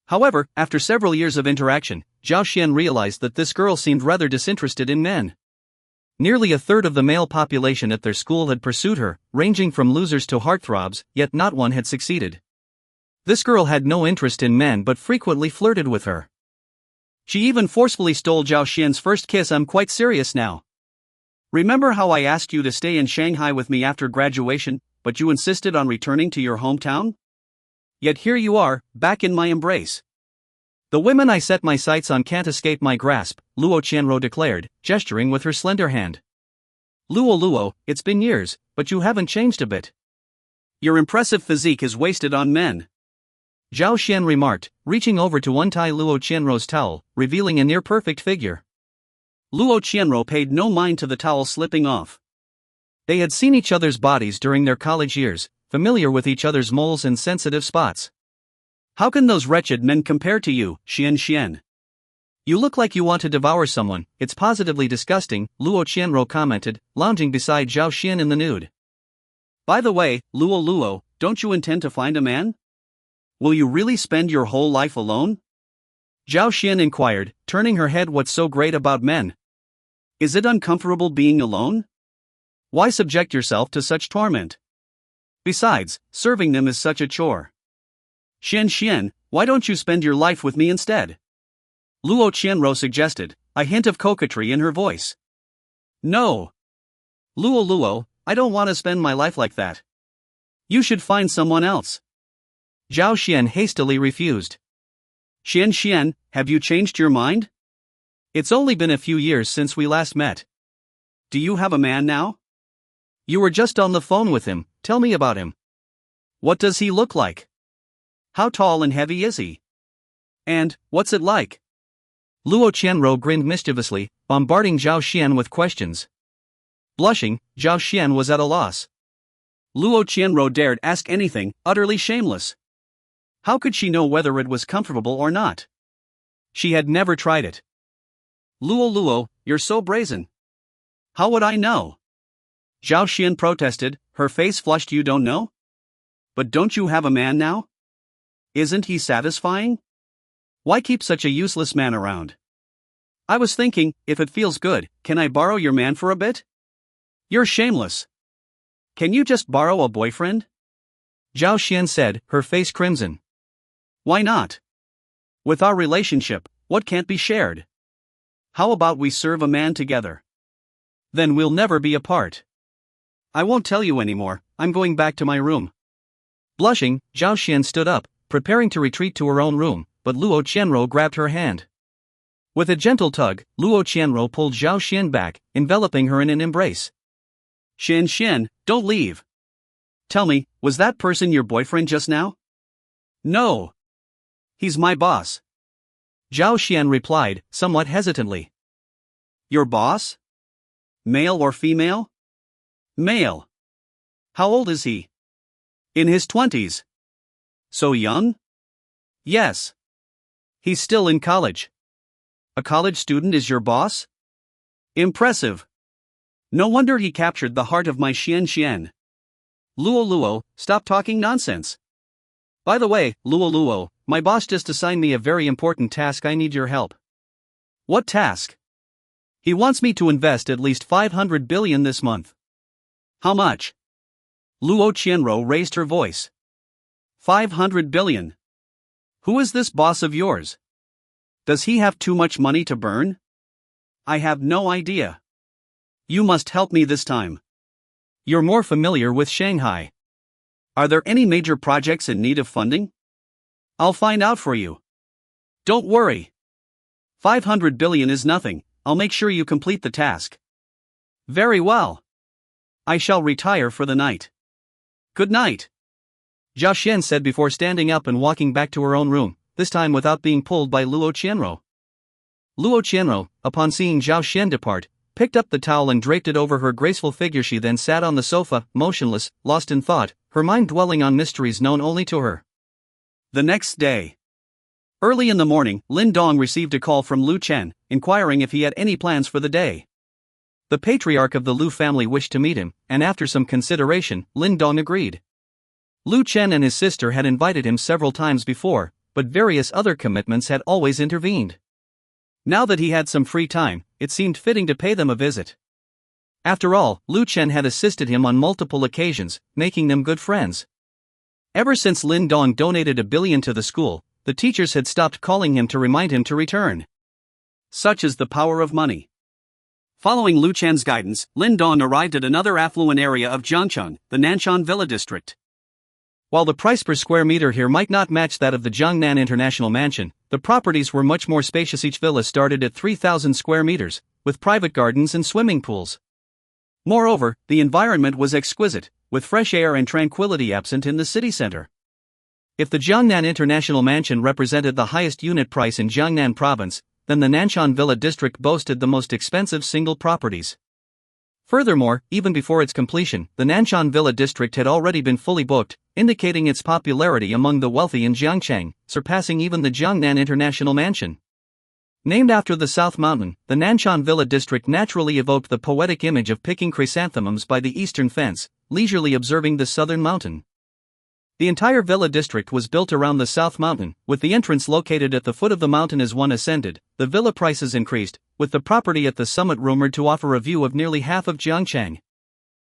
However, after several years of interaction, Zhao Xian realized that this girl seemed rather disinterested in men. Nearly a third of the male population at their school had pursued her, ranging from losers to heartthrobs, yet not one had succeeded. This girl had no interest in men but frequently flirted with her. She even forcefully stole Zhao Xian's first kiss. I'm quite serious now. Remember how I asked you to stay in Shanghai with me after graduation, but you insisted on returning to your hometown? Yet here you are, back in my embrace. The women I set my sights on can't escape my grasp, Luo Qianro declared, gesturing with her slender hand. Luo, it's been years, but you haven't changed a bit. Your impressive physique is wasted on men. Zhao Xian remarked, reaching over to untie Luo Qianro's towel, revealing a near-perfect figure. Luo Qianro paid no mind to the towel slipping off. They had seen each other's bodies during their college years, familiar with each other's moles and sensitive spots. How can those wretched men compare to you, Xian? You look like you want to devour someone. It's positively disgusting, Luo Qianro commented, lounging beside Zhao Xian in the nude. By the way, Luo, don't you intend to find a man? Will you really spend your whole life alone? Zhao Xian inquired, turning her head. What's so great about men? Is it uncomfortable being alone? Why subject yourself to such torment? Besides, serving them is such a chore. Xian, why don't you spend your life with me instead? Luo Qianro suggested, a hint of coquetry in her voice. No. Luo, I don't want to spend my life like that. You should find someone else. Zhao Xian hastily refused. Xian, have you changed your mind? It's only been a few years since we last met. Do you have a man now? You were just on the phone with him. Tell me about him. What does he look like? How tall and heavy is he? And, what's it like? Luo Qianro grinned mischievously, bombarding Zhao Xian with questions. Blushing, Zhao Xian was at a loss. Luo Qianro dared ask anything, utterly shameless. How could she know whether it was comfortable or not? She had never tried it. Luo, you're so brazen. How would I know? Zhao Xian protested, her face flushed. You don't know? But don't you have a man now? Isn't he satisfying? Why keep such a useless man around? I was thinking, if it feels good, can I borrow your man for a bit? You're shameless. Can you just borrow a boyfriend? Zhao Xian said, her face crimson. Why not? With our relationship, what can't be shared? How about we serve a man together? Then we'll never be apart. I won't tell you anymore, I'm going back to my room. Blushing, Zhao Xian stood up, preparing to retreat to her own room, but Luo Qianruo grabbed her hand. With a gentle tug, Luo Qianruo pulled Zhao Xian back, enveloping her in an embrace. Xian, don't leave. Tell me, was that person your boyfriend just now? No. He's my boss. Zhao Xian replied, somewhat hesitantly. Your boss? Male or female? Male. How old is he? In his 20s. So young? Yes. He's still in college. A college student is your boss? Impressive. No wonder he captured the heart of my Xian. Luo, stop talking nonsense. By the way, Luo, my boss just assigned me a very important task. I need your help. What task? He wants me to invest at least 500 billion this month. How much? Luo Qianruo raised her voice. 500 billion. Who is this boss of yours? Does he have too much money to burn? I have no idea. You must help me this time. You're more familiar with Shanghai. Are there any major projects in need of funding? I'll find out for you. Don't worry. 500 billion is nothing, I'll make sure you complete the task. Very well. I shall retire for the night. Good night. Zhao Xian said before standing up and walking back to her own room, this time without being pulled by Luo Qianruo. Luo Qianruo, upon seeing Zhao Xian depart, picked up the towel and draped it over her graceful figure. She then sat on the sofa, motionless, lost in thought, her mind dwelling on mysteries known only to her. The next day. Early in the morning, Lin Dong received a call from Lu Chen, inquiring if he had any plans for the day. The patriarch of the Lu family wished to meet him, and after some consideration, Lin Dong agreed. Lu Chen and his sister had invited him several times before, but various other commitments had always intervened. Now that he had some free time, it seemed fitting to pay them a visit. After all, Lu Chen had assisted him on multiple occasions, making them good friends. Ever since Lin Dong donated 1 billion to the school, the teachers had stopped calling him to remind him to return. Such is the power of money. Following Lu Chen's guidance, Lin Dong arrived at another affluent area of Jiangcheng, the Nanshan Villa district. While the price per square meter here might not match that of the Jiangnan International Mansion, the properties were much more spacious. Each villa started at 3,000 square meters, with private gardens and swimming pools. Moreover, the environment was exquisite, with fresh air and tranquility absent in the city center. If the Jiangnan International Mansion represented the highest unit price in Jiangnan province, then the Nanshan Villa district boasted the most expensive single properties. Furthermore, even before its completion, the Nanshan Villa district had already been fully booked, indicating its popularity among the wealthy in Jiangcheng, surpassing even the Jiangnan International Mansion. Named after the South Mountain, the Nanshan Villa district naturally evoked the poetic image of picking chrysanthemums by the eastern fence, leisurely observing the southern mountain. The entire villa district was built around the South Mountain, with the entrance located at the foot of the mountain. As one ascended, the villa prices increased, with the property at the summit rumored to offer a view of nearly half of Jiangcheng.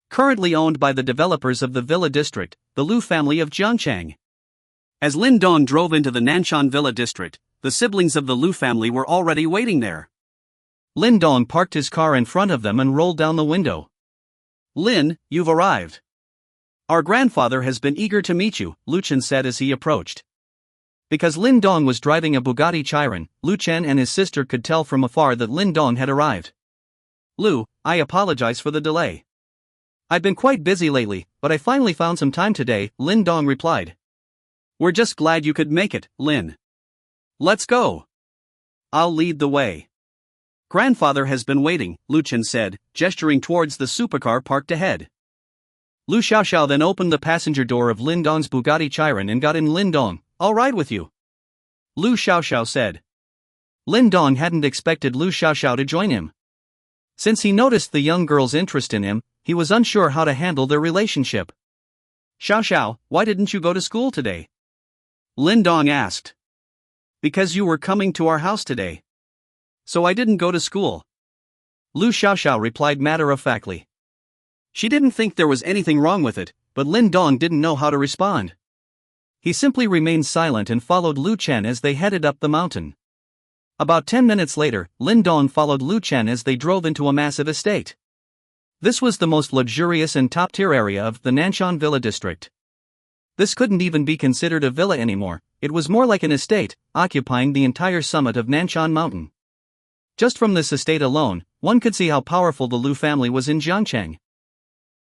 Currently owned by the developers of the villa district, the Lu family of Jiangcheng. As Lin Dong drove into the Nanshan Villa district, the siblings of the Lu family were already waiting there. Lin Dong parked his car in front of them and rolled down the window. Lin, you've arrived. Our grandfather has been eager to meet you, Lu Chen said as he approached. Because Lin Dong was driving a Bugatti Chiron, Lu Chen and his sister could tell from afar that Lin Dong had arrived. Lu, I apologize for the delay. I've been quite busy lately, but I finally found some time today, Lin Dong replied. We're just glad you could make it, Lin. Let's go. I'll lead the way. Grandfather has been waiting, Lu Chen said, gesturing towards the supercar parked ahead. Lu Xiaoxiao then opened the passenger door of Lin Dong's Bugatti Chiron and got in. Lin Dong, I'll ride with you. Lu Xiaoxiao said. Lin Dong hadn't expected Lu Xiaoxiao to join him. Since he noticed the young girl's interest in him, he was unsure how to handle their relationship. Xiaoxiao, why didn't you go to school today? Lin Dong asked. Because you were coming to our house today. So I didn't go to school. Lu Xiaoxiao replied matter-of-factly. She didn't think there was anything wrong with it, but Lin Dong didn't know how to respond. He simply remained silent and followed Lu Chen as they headed up the mountain. About 10 minutes later, Lin Dong followed Lu Chen as they drove into a massive estate. This was the most luxurious and top-tier area of the Nanshan Villa district. This couldn't even be considered a villa anymore, it was more like an estate, occupying the entire summit of Nanshan Mountain. Just from this estate alone, one could see how powerful the Lu family was in Jiangcheng.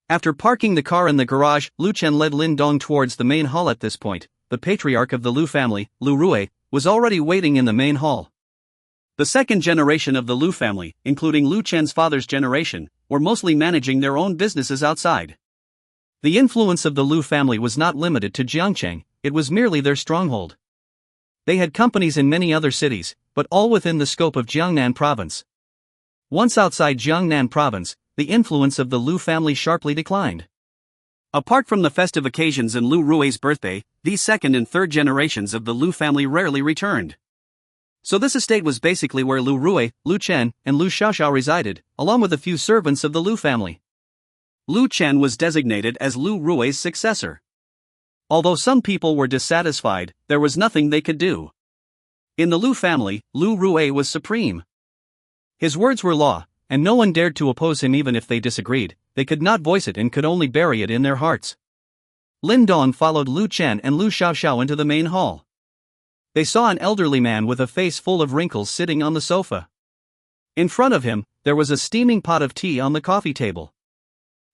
After parking the car in the garage, Lu Chen led Lin Dong towards the main hall. At this point, the patriarch of the Lu family, Lu Rui, was already waiting in the main hall. The second generation of the Lu family, including Lu Chen's father's generation, were mostly managing their own businesses outside. The influence of the Lu family was not limited to Jiangcheng, it was merely their stronghold. They had companies in many other cities, but all within the scope of Jiangnan province. Once outside Jiangnan province, the influence of the Lu family sharply declined. Apart from the festive occasions and Lu Rui's birthday, these second and third generations of the Lu family rarely returned. So this estate was basically where Lu Rui, Lu Chen, and Lu Xiaoxiao resided, along with a few servants of the Lu family. Lu Chen was designated as Lu Rui's successor. Although some people were dissatisfied, there was nothing they could do. In the Lu family, Lu Rui was supreme. His words were law, and no one dared to oppose him even if they disagreed. They could not voice it and could only bury it in their hearts. Lin Dong followed Lu Chen and Lu Xiaoxiao into the main hall. They saw an elderly man with a face full of wrinkles sitting on the sofa. In front of him, there was a steaming pot of tea on the coffee table.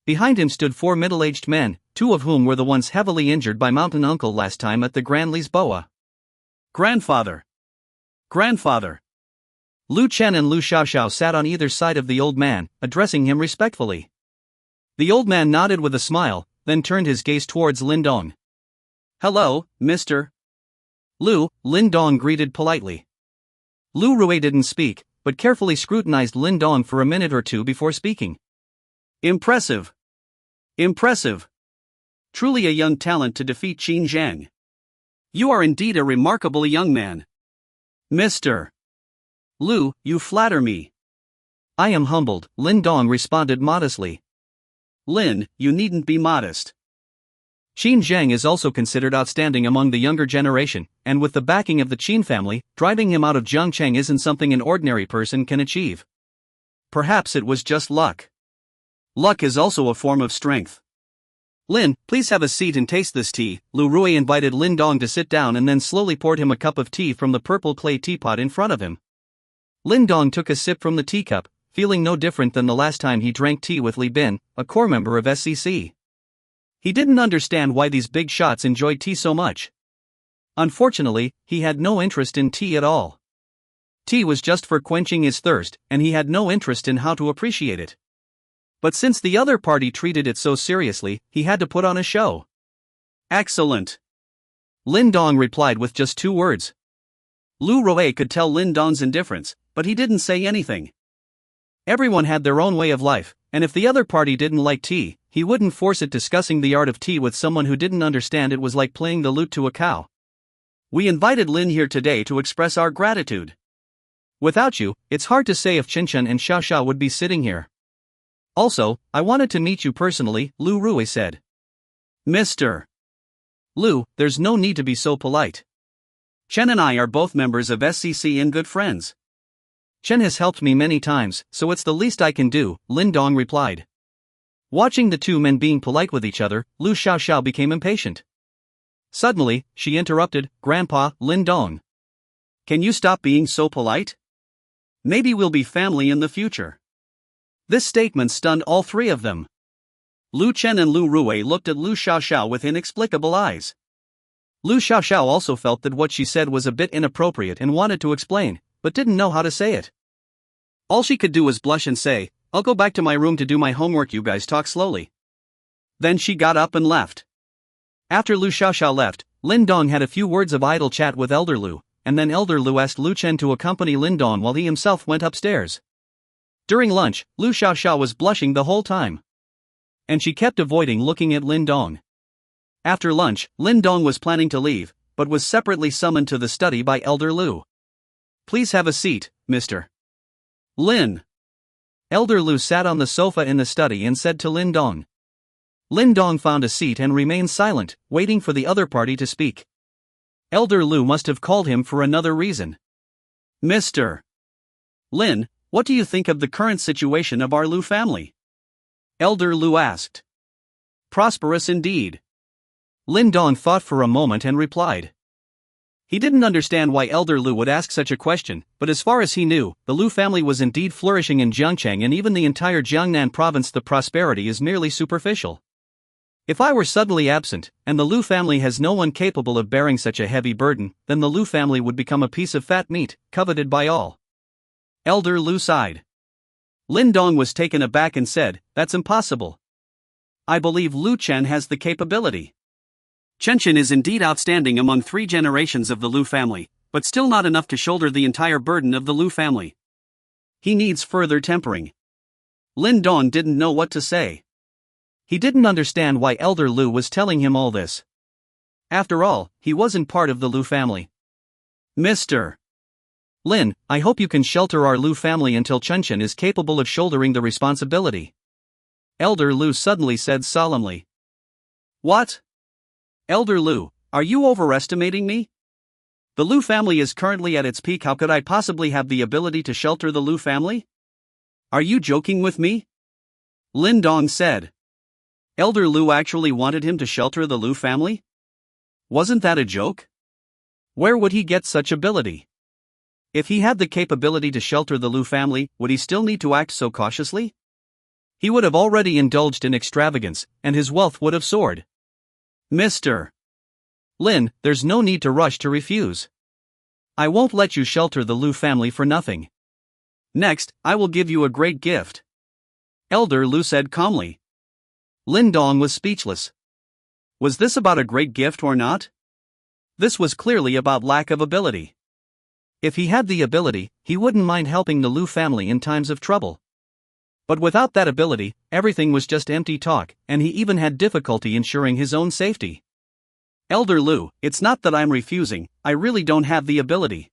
Behind him stood 4 middle-aged men, 2 of whom were the ones heavily injured by Mountain Uncle last time at the Grand Lisboa. Grandfather! Grandfather! Lu Chen and Lu Xiaoxiao sat on either side of the old man, addressing him respectfully. The old man nodded with a smile, then turned his gaze towards Lin Dong. "Hello, Mr. Lu," Lin Dong greeted politely. Lu Rui didn't speak, but carefully scrutinized Lin Dong for a minute or two before speaking. "Impressive. Impressive. Truly a young talent to defeat Qin Zhang. You are indeed a remarkable young man. Mr. Lu, you flatter me." "I am humbled," Lin Dong responded modestly. "Lin, you needn't be modest. Qin Zhang is also considered outstanding among the younger generation, and with the backing of the Qin family, driving him out of Jiangcheng isn't something an ordinary person can achieve. Perhaps it was just luck. Luck is also a form of strength. Lin, please have a seat and taste this tea." Lu Rui invited Lin Dong to sit down and then slowly poured him a cup of tea from the purple clay teapot in front of him. Lin Dong took a sip from the teacup, feeling no different than the last time he drank tea with Li Bin, a core member of SCC. He didn't understand why these big shots enjoyed tea so much. Unfortunately, he had no interest in tea at all. Tea was just for quenching his thirst, and he had no interest in how to appreciate it. But since the other party treated it so seriously, he had to put on a show. "Excellent," Lin Dong replied with just 2 words. Lu Rui could tell Lin Dong's indifference, but he didn't say anything. Everyone had their own way of life, and if the other party didn't like tea, he wouldn't force it. Discussing the art of tea with someone who didn't understand it was like playing the lute to a cow. "We invited Lin here today to express our gratitude. Without you, it's hard to say if Qinshan and Xiaoxiao would be sitting here. Also, I wanted to meet you personally," Lu Rui said. "Mr. Lu, there's no need to be so polite. Chen and I are both members of SCC and good friends. Chen has helped me many times, so it's the least I can do," Lin Dong replied. Watching the 2 men being polite with each other, Lu Xiaoxiao became impatient. Suddenly, she interrupted, "Grandpa, Lin Dong. Can you stop being so polite? Maybe we'll be family in the future." This statement stunned all 3 of them. Lu Chen and Lu Rui looked at Lu Xiaoxiao with inexplicable eyes. Lu Xiaoxiao also felt that what she said was a bit inappropriate and wanted to explain, but didn't know how to say it. All she could do was blush and say, "I'll go back to my room to do my homework, you guys talk slowly." Then she got up and left. After Lu Xiaoxiao left, Lin Dong had a few words of idle chat with Elder Lu, and then Elder Lu asked Lu Chen to accompany Lin Dong while he himself went upstairs. During lunch, Lu Xiaoxiao was blushing the whole time. And she kept avoiding looking at Lin Dong. After lunch, Lin Dong was planning to leave, but was separately summoned to the study by Elder Lu. "Please have a seat, Mr. Lin." Elder Lu sat on the sofa in the study and said to Lin Dong. Lin Dong found a seat and remained silent, waiting for the other party to speak. Elder Lu must have called him for another reason. "Mr. Lin, what do you think of the current situation of our Lu family? Elder Lu asked. Prosperous indeed. Lin Dong thought for a moment and replied. He didn't understand why Elder Lu would ask such a question, but as far as he knew, the Lu family was indeed flourishing in Jiangcheng and even the entire Jiangnan province. The prosperity is merely superficial. If I were suddenly absent, and the Lu family has no one capable of bearing such a heavy burden, then the Lu family would become a piece of fat meat, coveted by all. Elder Lu sighed. Lin Dong was taken aback and said, "That's impossible. I believe Lu Chen has the capability. Chen is indeed outstanding among 3 generations of the Lu family, but still not enough to shoulder the entire burden of the Lu family. He needs further tempering." Lin Dong didn't know what to say. He didn't understand why Elder Lu was telling him all this. After all, he wasn't part of the Lu family. Mr. Lin, I hope you can shelter our Lu family until Chen is capable of shouldering the responsibility. Elder Lu suddenly said solemnly. What? Elder Lu, are you overestimating me? The Lu family is currently at its peak. How could I possibly have the ability to shelter the Lu family? Are you joking with me? Lin Dong said. Elder Lu actually wanted him to shelter the Lu family? Wasn't that a joke? Where would he get such ability? If he had the capability to shelter the Lu family, would he still need to act so cautiously? He would have already indulged in extravagance, and his wealth would have soared. Mr. Lin, there's no need to rush to refuse. I won't let you shelter the Lu family for nothing. Next, I will give you a great gift. Elder Lu said calmly. Lin Dong was speechless. Was this about a great gift or not? This was clearly about lack of ability. If he had the ability, he wouldn't mind helping the Lu family in times of trouble. But without that ability, everything was just empty talk, and he even had difficulty ensuring his own safety. Elder Lu, it's not that I'm refusing, I really don't have the ability.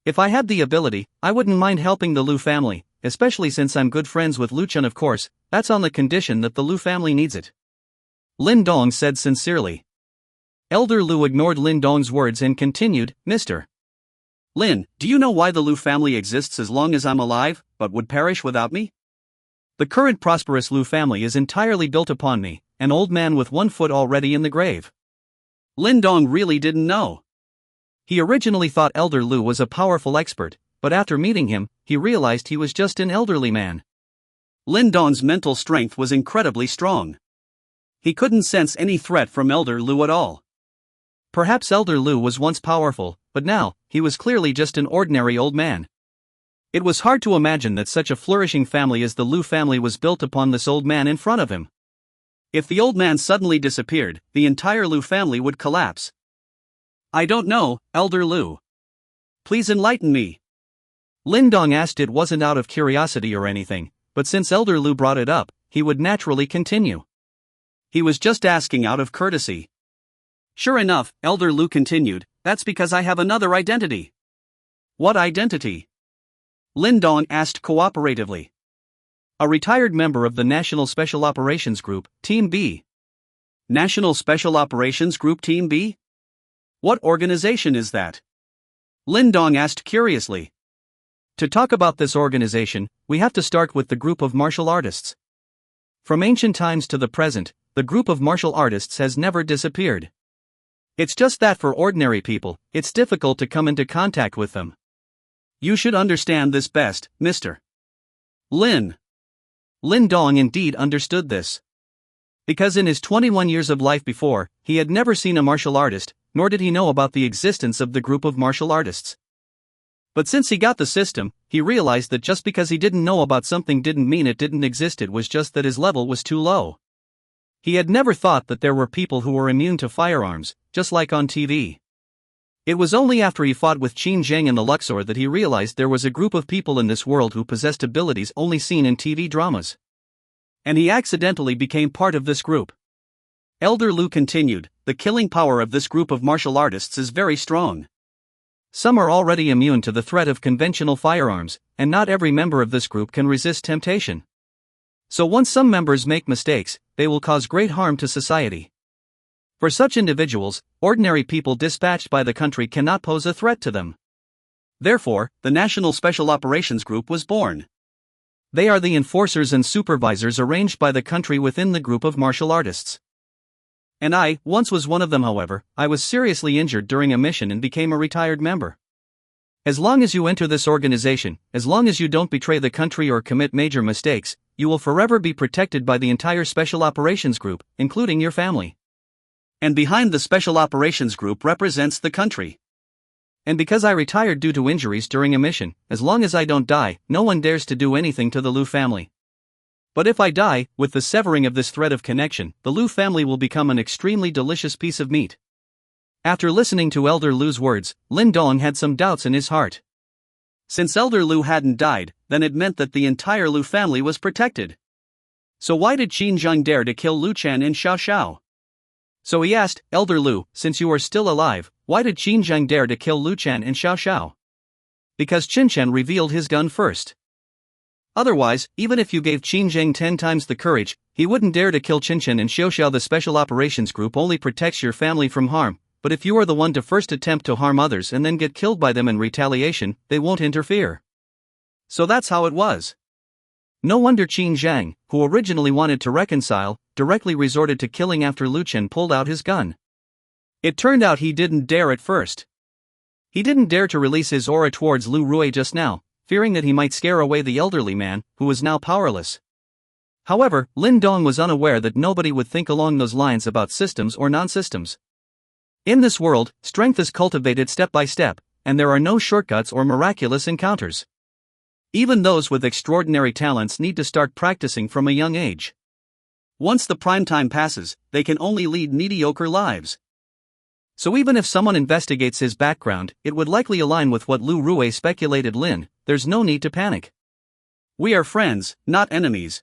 If I had the ability, I wouldn't mind helping the Lu family, especially since I'm good friends with Lu Chen. Of course, that's on the condition that the Lu family needs it. Lin Dong said sincerely. Elder Lu ignored Lin Dong's words and continued, Mr. Lin, do you know why the Lu family exists as long as I'm alive, but would perish without me? The current prosperous Lu family is entirely built upon me, an old man with 1 foot already in the grave. Lin Dong really didn't know. He originally thought Elder Lu was a powerful expert, but after meeting him, he realized he was just an elderly man. Lin Dong's mental strength was incredibly strong. He couldn't sense any threat from Elder Lu at all. Perhaps Elder Lu was once powerful, but now, he was clearly just an ordinary old man. It was hard to imagine that such a flourishing family as the Lu family was built upon this old man in front of him. If the old man suddenly disappeared, the entire Lu family would collapse. I don't know, Elder Lu. Please enlighten me. Lin Dong asked. It wasn't out of curiosity or anything, but since Elder Lu brought it up, he would naturally continue. He was just asking out of courtesy. Sure enough, Elder Lu continued, that's because I have another identity. What identity? Lin Dong asked cooperatively. A retired member of the National Special Operations Group, Team B. National Special Operations Group Team B? What organization is that? Lin Dong asked curiously. To talk about this organization, we have to start with the group of martial artists. From ancient times to the present, the group of martial artists has never disappeared. It's just that for ordinary people, it's difficult to come into contact with them. You should understand this best, Mr. Lin. Lin Dong indeed understood this. Because in his 21 years of life before, he had never seen a martial artist, nor did he know about the existence of the group of martial artists. But since he got the system, he realized that just because he didn't know about something didn't mean it didn't exist. It was just that his level was too low. He had never thought that there were people who were immune to firearms, just like on TV. It was only after he fought with Qin Zheng in the Luxor that he realized there was a group of people in this world who possessed abilities only seen in TV dramas. And he accidentally became part of this group. Elder Lu continued, the killing power of this group of martial artists is very strong. Some are already immune to the threat of conventional firearms, and not every member of this group can resist temptation. So once some members make mistakes, they will cause great harm to society. For such individuals, ordinary people dispatched by the country cannot pose a threat to them. Therefore, the National Special Operations Group was born. They are the enforcers and supervisors arranged by the country within the group of martial artists. And I once was one of them. However, I was seriously injured during a mission and became a retired member. As long as you enter this organization, as long as you don't betray the country or commit major mistakes, you will forever be protected by the entire Special Operations Group, including your family. And behind the Special Operations Group represents the country. And because I retired due to injuries during a mission, as long as I don't die, no one dares to do anything to the Liu family. But if I die, with the severing of this thread of connection, the Liu family will become an extremely delicious piece of meat. After listening to Elder Liu's words, Lin Dong had some doubts in his heart. Since Elder Liu hadn't died, then it meant that the entire Liu family was protected. So why did Qin Zheng dare to kill Liu Chen and Xiao Xiao? So he asked, Elder Liu, since you are still alive, why did Qin Zheng dare to kill Liu Chen and Xiao Xiao? Because Qin Chen revealed his gun first. Otherwise, even if you gave Qin Zheng 10 times the courage, he wouldn't dare to kill Qin Chen and Xiao Xiao. The Special Operations Group only protects your family from harm, but if you are the one to first attempt to harm others and then get killed by them in retaliation, they won't interfere. So that's how it was. No wonder Qin Zheng, who originally wanted to reconcile, directly resorted to killing after Liu Chen pulled out his gun. It turned out he didn't dare at first. He didn't dare to release his aura towards Liu Rui just now, fearing that he might scare away the elderly man, who was now powerless. However, Lin Dong was unaware that nobody would think along those lines about systems or non-systems. In this world, strength is cultivated step by step, and there are no shortcuts or miraculous encounters. Even those with extraordinary talents need to start practicing from a young age. Once the prime time passes, they can only lead mediocre lives. So even if someone investigates his background, it would likely align with what Liu Rui speculated. Lin, there's no need to panic. We are friends, not enemies.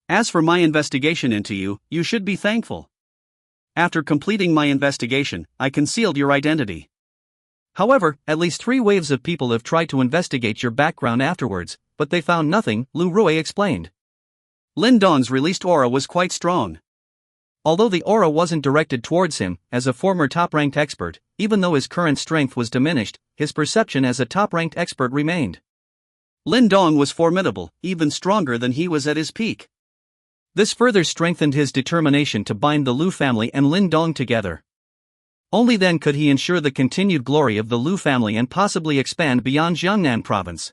As for my investigation into you, you should be thankful. After completing my investigation, I concealed your identity. However, at least 3 waves of people have tried to investigate your background afterwards, but they found nothing, Liu Rui explained. Lin Dong's released aura was quite strong. Although the aura wasn't directed towards him, as a former top-ranked expert, even though his current strength was diminished, his perception as a top-ranked expert remained. Lin Dong was formidable, even stronger than he was at his peak. This further strengthened his determination to bind the Liu family and Lin Dong together. Only then could he ensure the continued glory of the Liu family and possibly expand beyond Jiangnan province.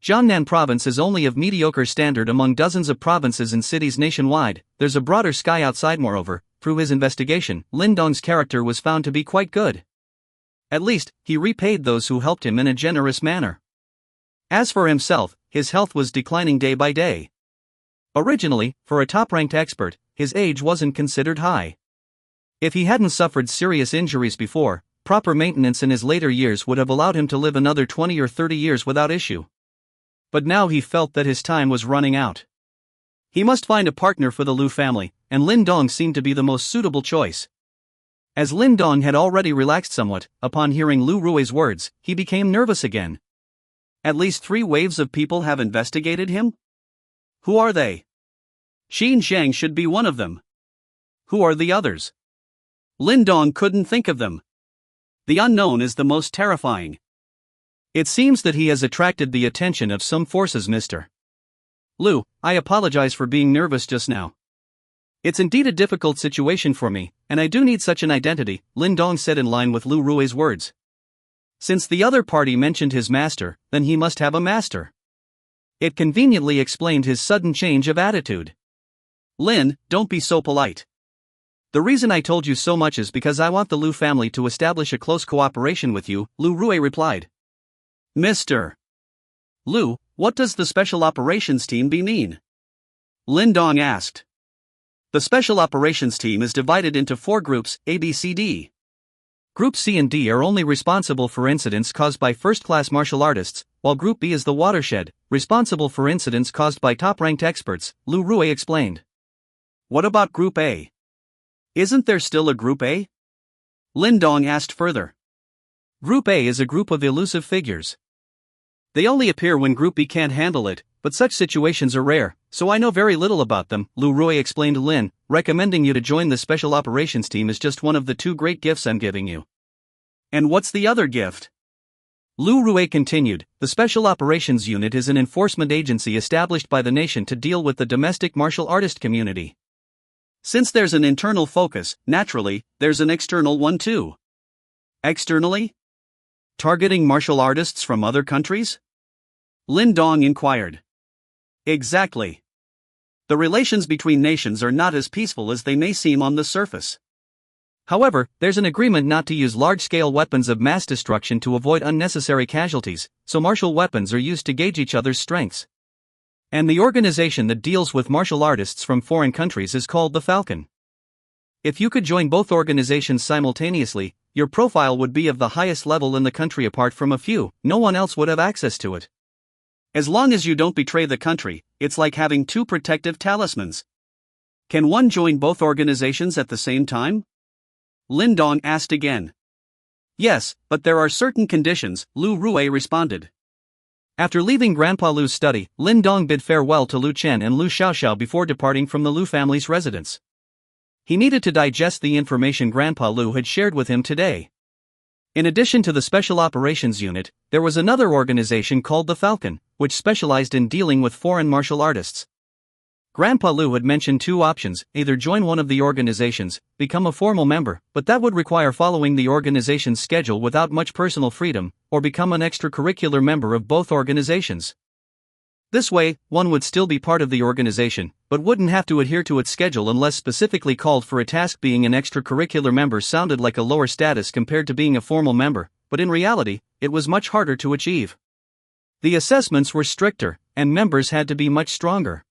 Jiangnan province is only of mediocre standard among dozens of provinces and cities nationwide. There's a broader sky outside. Moreover, through his investigation, Lin Dong's character was found to be quite good. At least, he repaid those who helped him in a generous manner. As for himself, his health was declining day by day. Originally, for a top-ranked expert, his age wasn't considered high. If he hadn't suffered serious injuries before, proper maintenance in his later years would have allowed him to live another 20 or 30 years without issue. But now he felt that his time was running out. He must find a partner for the Liu family, and Lin Dong seemed to be the most suitable choice. As Lin Dong had already relaxed somewhat, upon hearing Liu Rui's words, he became nervous again. At least 3 waves of people have investigated him? Who are they? Qin Zheng should be one of them. Who are the others? Lin Dong couldn't think of them. The unknown is the most terrifying. It seems that he has attracted the attention of some forces. Mr. Liu, I apologize for being nervous just now. It's indeed a difficult situation for me, and I do need such an identity, Lin Dong said in line with Liu Rui's words. Since the other party mentioned his master, then he must have a master. It conveniently explained his sudden change of attitude. Lin, don't be so polite. The reason I told you so much is because I want the Liu family to establish a close cooperation with you, Liu Rui replied. Mr. Liu, what does the Special Operations Team mean? Lin Dong asked. The Special Operations Team is divided into 4 groups, A, B, C, D. Group C and D are only responsible for incidents caused by first-class martial artists, while Group B is the watershed, responsible for incidents caused by top-ranked experts, Liu Rui explained. What about Group A? Isn't there still a Group A? Lin Dong asked further. Group A is a group of elusive figures. They only appear when Group B can't handle it, but such situations are rare, so I know very little about them, Liu Rui explained. Lin, recommending you to join the Special Operations Team is just one of the 2 great gifts I'm giving you. And what's the other gift? Lu Rue continued, the Special Operations Unit is an enforcement agency established by the nation to deal with the domestic martial artist community. Since there's an internal focus, naturally, there's an external one too. Externally? Targeting martial artists from other countries? Lin Dong inquired. Exactly. The relations between nations are not as peaceful as they may seem on the surface. However, there's an agreement not to use large-scale weapons of mass destruction to avoid unnecessary casualties, so martial weapons are used to gauge each other's strengths. And the organization that deals with martial artists from foreign countries is called the Falcon. If you could join both organizations simultaneously, your profile would be of the highest level in the country. Apart from a few, no one else would have access to it. As long as you don't betray the country, it's like having two protective talismans. Can one join both organizations at the same time? Lin Dong asked again. Yes, but there are certain conditions, Lu Rue responded. After leaving Grandpa Lu's study, Lin Dong bid farewell to Lu Chen and Lu Xiaoxiao before departing from the Lu family's residence. He needed to digest the information Grandpa Lu had shared with him today. In addition to the Special Operations Unit, there was another organization called the Falcon, which specialized in dealing with foreign martial artists. Grandpa Lu had mentioned two options, either join one of the organizations, become a formal member, but that would require following the organization's schedule without much personal freedom, or become an extracurricular member of both organizations. This way, one would still be part of the organization, but wouldn't have to adhere to its schedule unless specifically called for a task. Being an extracurricular member sounded like a lower status compared to being a formal member, but in reality, it was much harder to achieve. The assessments were stricter, and members had to be much stronger.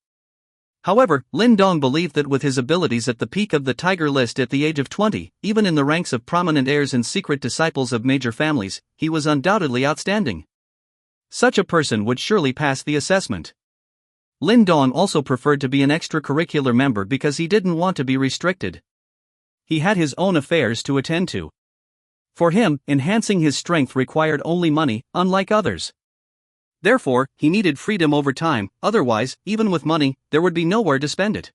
However, Lin Dong believed that with his abilities at the peak of the Tiger List at the age of 20, even in the ranks of prominent heirs and secret disciples of major families, he was undoubtedly outstanding. Such a person would surely pass the assessment. Lin Dong also preferred to be an extracurricular member because he didn't want to be restricted. He had his own affairs to attend to. For him, enhancing his strength required only money, unlike others. Therefore, he needed freedom over time, otherwise, even with money, there would be nowhere to spend it.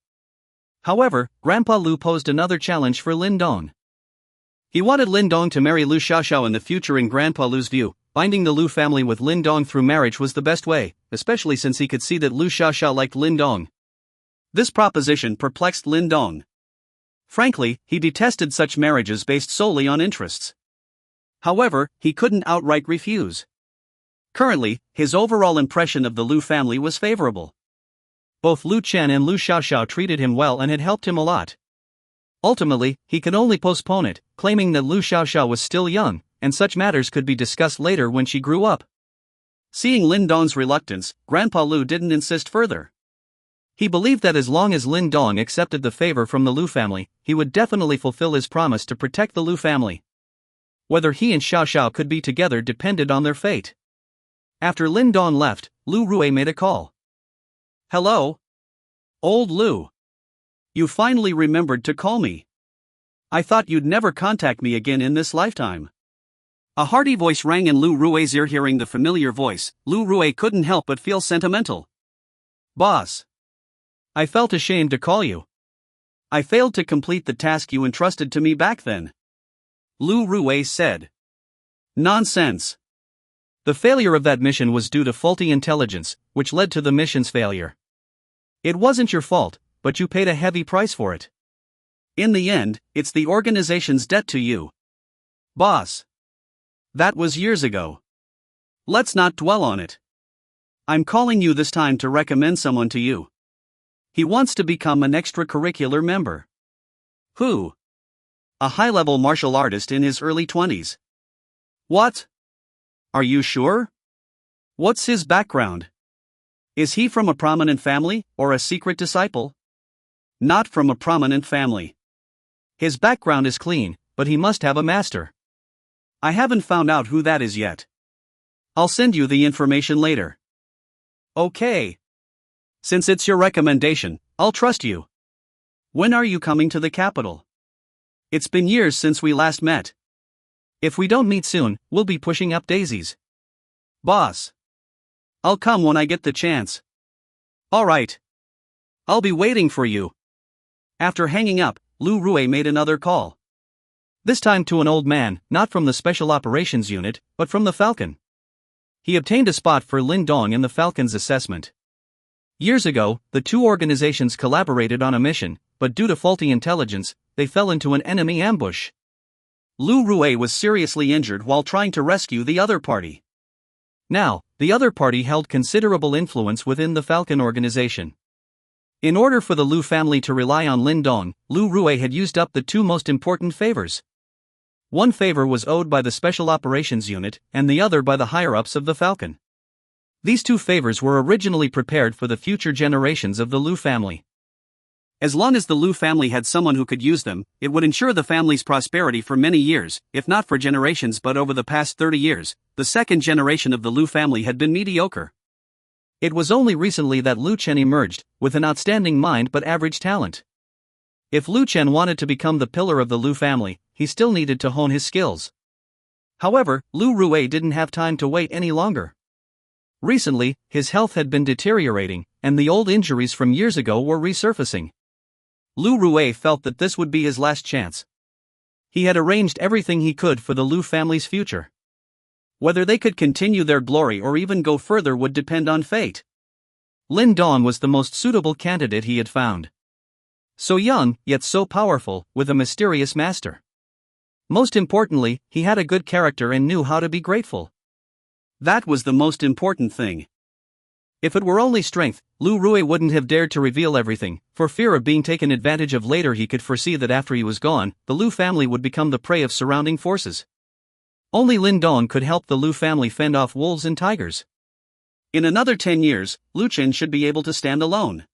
However, Grandpa Lu posed another challenge for Lin Dong. He wanted Lin Dong to marry Lu Xiaoxiao in the future. In Grandpa Lu's view, binding the Lu family with Lin Dong through marriage was the best way, especially since he could see that Lu Xiaoxiao liked Lin Dong. This proposition perplexed Lin Dong. Frankly, he detested such marriages based solely on interests. However, he couldn't outright refuse. Currently, his overall impression of the Lu family was favorable. Both Lu Chen and Lu Xiaoxiao treated him well and had helped him a lot. Ultimately, he could only postpone it, claiming that Lu Xiaoxiao was still young, and such matters could be discussed later when she grew up. Seeing Lin Dong's reluctance, Grandpa Lu didn't insist further. He believed that as long as Lin Dong accepted the favor from the Lu family, he would definitely fulfill his promise to protect the Lu family. Whether he and Xiaoxiao could be together depended on their fate. After Lin Dong left, Lu Rue made a call. Hello? Old Lu. You finally remembered to call me. I thought you'd never contact me again in this lifetime. A hearty voice rang in Lu Rue's ear. Hearing the familiar voice, Lu Rue couldn't help but feel sentimental. Boss. I felt ashamed to call you. I failed to complete the task you entrusted to me back then. Lu Rue said. Nonsense. The failure of that mission was due to faulty intelligence, which led to the mission's failure. It wasn't your fault, but you paid a heavy price for it. In the end, it's the organization's debt to you. Boss. That was years ago. Let's not dwell on it. I'm calling you this time to recommend someone to you. He wants to become an extracurricular member. Who? A high-level martial artist in his early 20s. What? Are you sure? What's his background? Is he from a prominent family, or a secret disciple? Not from a prominent family. His background is clean, but he must have a master. I haven't found out who that is yet. I'll send you the information later. Okay. Since it's your recommendation, I'll trust you. When are you coming to the capital? It's been years since we last met. If we don't meet soon, we'll be pushing up daisies. Boss. I'll come when I get the chance. All right. I'll be waiting for you. After hanging up, Lu Rue made another call. This time to an old man, not from the Special Operations Unit, but from the Falcon. He obtained a spot for Lin Dong in the Falcon's assessment. Years ago, the two organizations collaborated on a mission, but due to faulty intelligence, they fell into an enemy ambush. Lu Rui was seriously injured while trying to rescue the other party. Now, the other party held considerable influence within the Falcon organization. In order for the Lu family to rely on Lin Dong, Lu Rui had used up the two most important favors. One favor was owed by the Special Operations Unit, and the other by the higher-ups of the Falcon. These two favors were originally prepared for the future generations of the Lu family. As long as the Lu family had someone who could use them, it would ensure the family's prosperity for many years, if not for generations but over the past 30 years, the second generation of the Lu family had been mediocre. It was only recently that Lu Chen emerged, with an outstanding mind but average talent. If Lu Chen wanted to become the pillar of the Lu family, he still needed to hone his skills. However, Lu Rui didn't have time to wait any longer. Recently, his health had been deteriorating, and the old injuries from years ago were resurfacing. Lu Rui felt that this would be his last chance. He had arranged everything he could for the Lu family's future. Whether they could continue their glory or even go further would depend on fate. Lin Dong was the most suitable candidate he had found. So young, yet so powerful, with a mysterious master. Most importantly, he had a good character and knew how to be grateful. That was the most important thing. If it were only strength, Lu Rui wouldn't have dared to reveal everything, for fear of being taken advantage of later. He could foresee that after he was gone, the Lu family would become the prey of surrounding forces. Only Lin Dong could help the Lu family fend off wolves and tigers. In another 10 years, Lu Chen should be able to stand alone.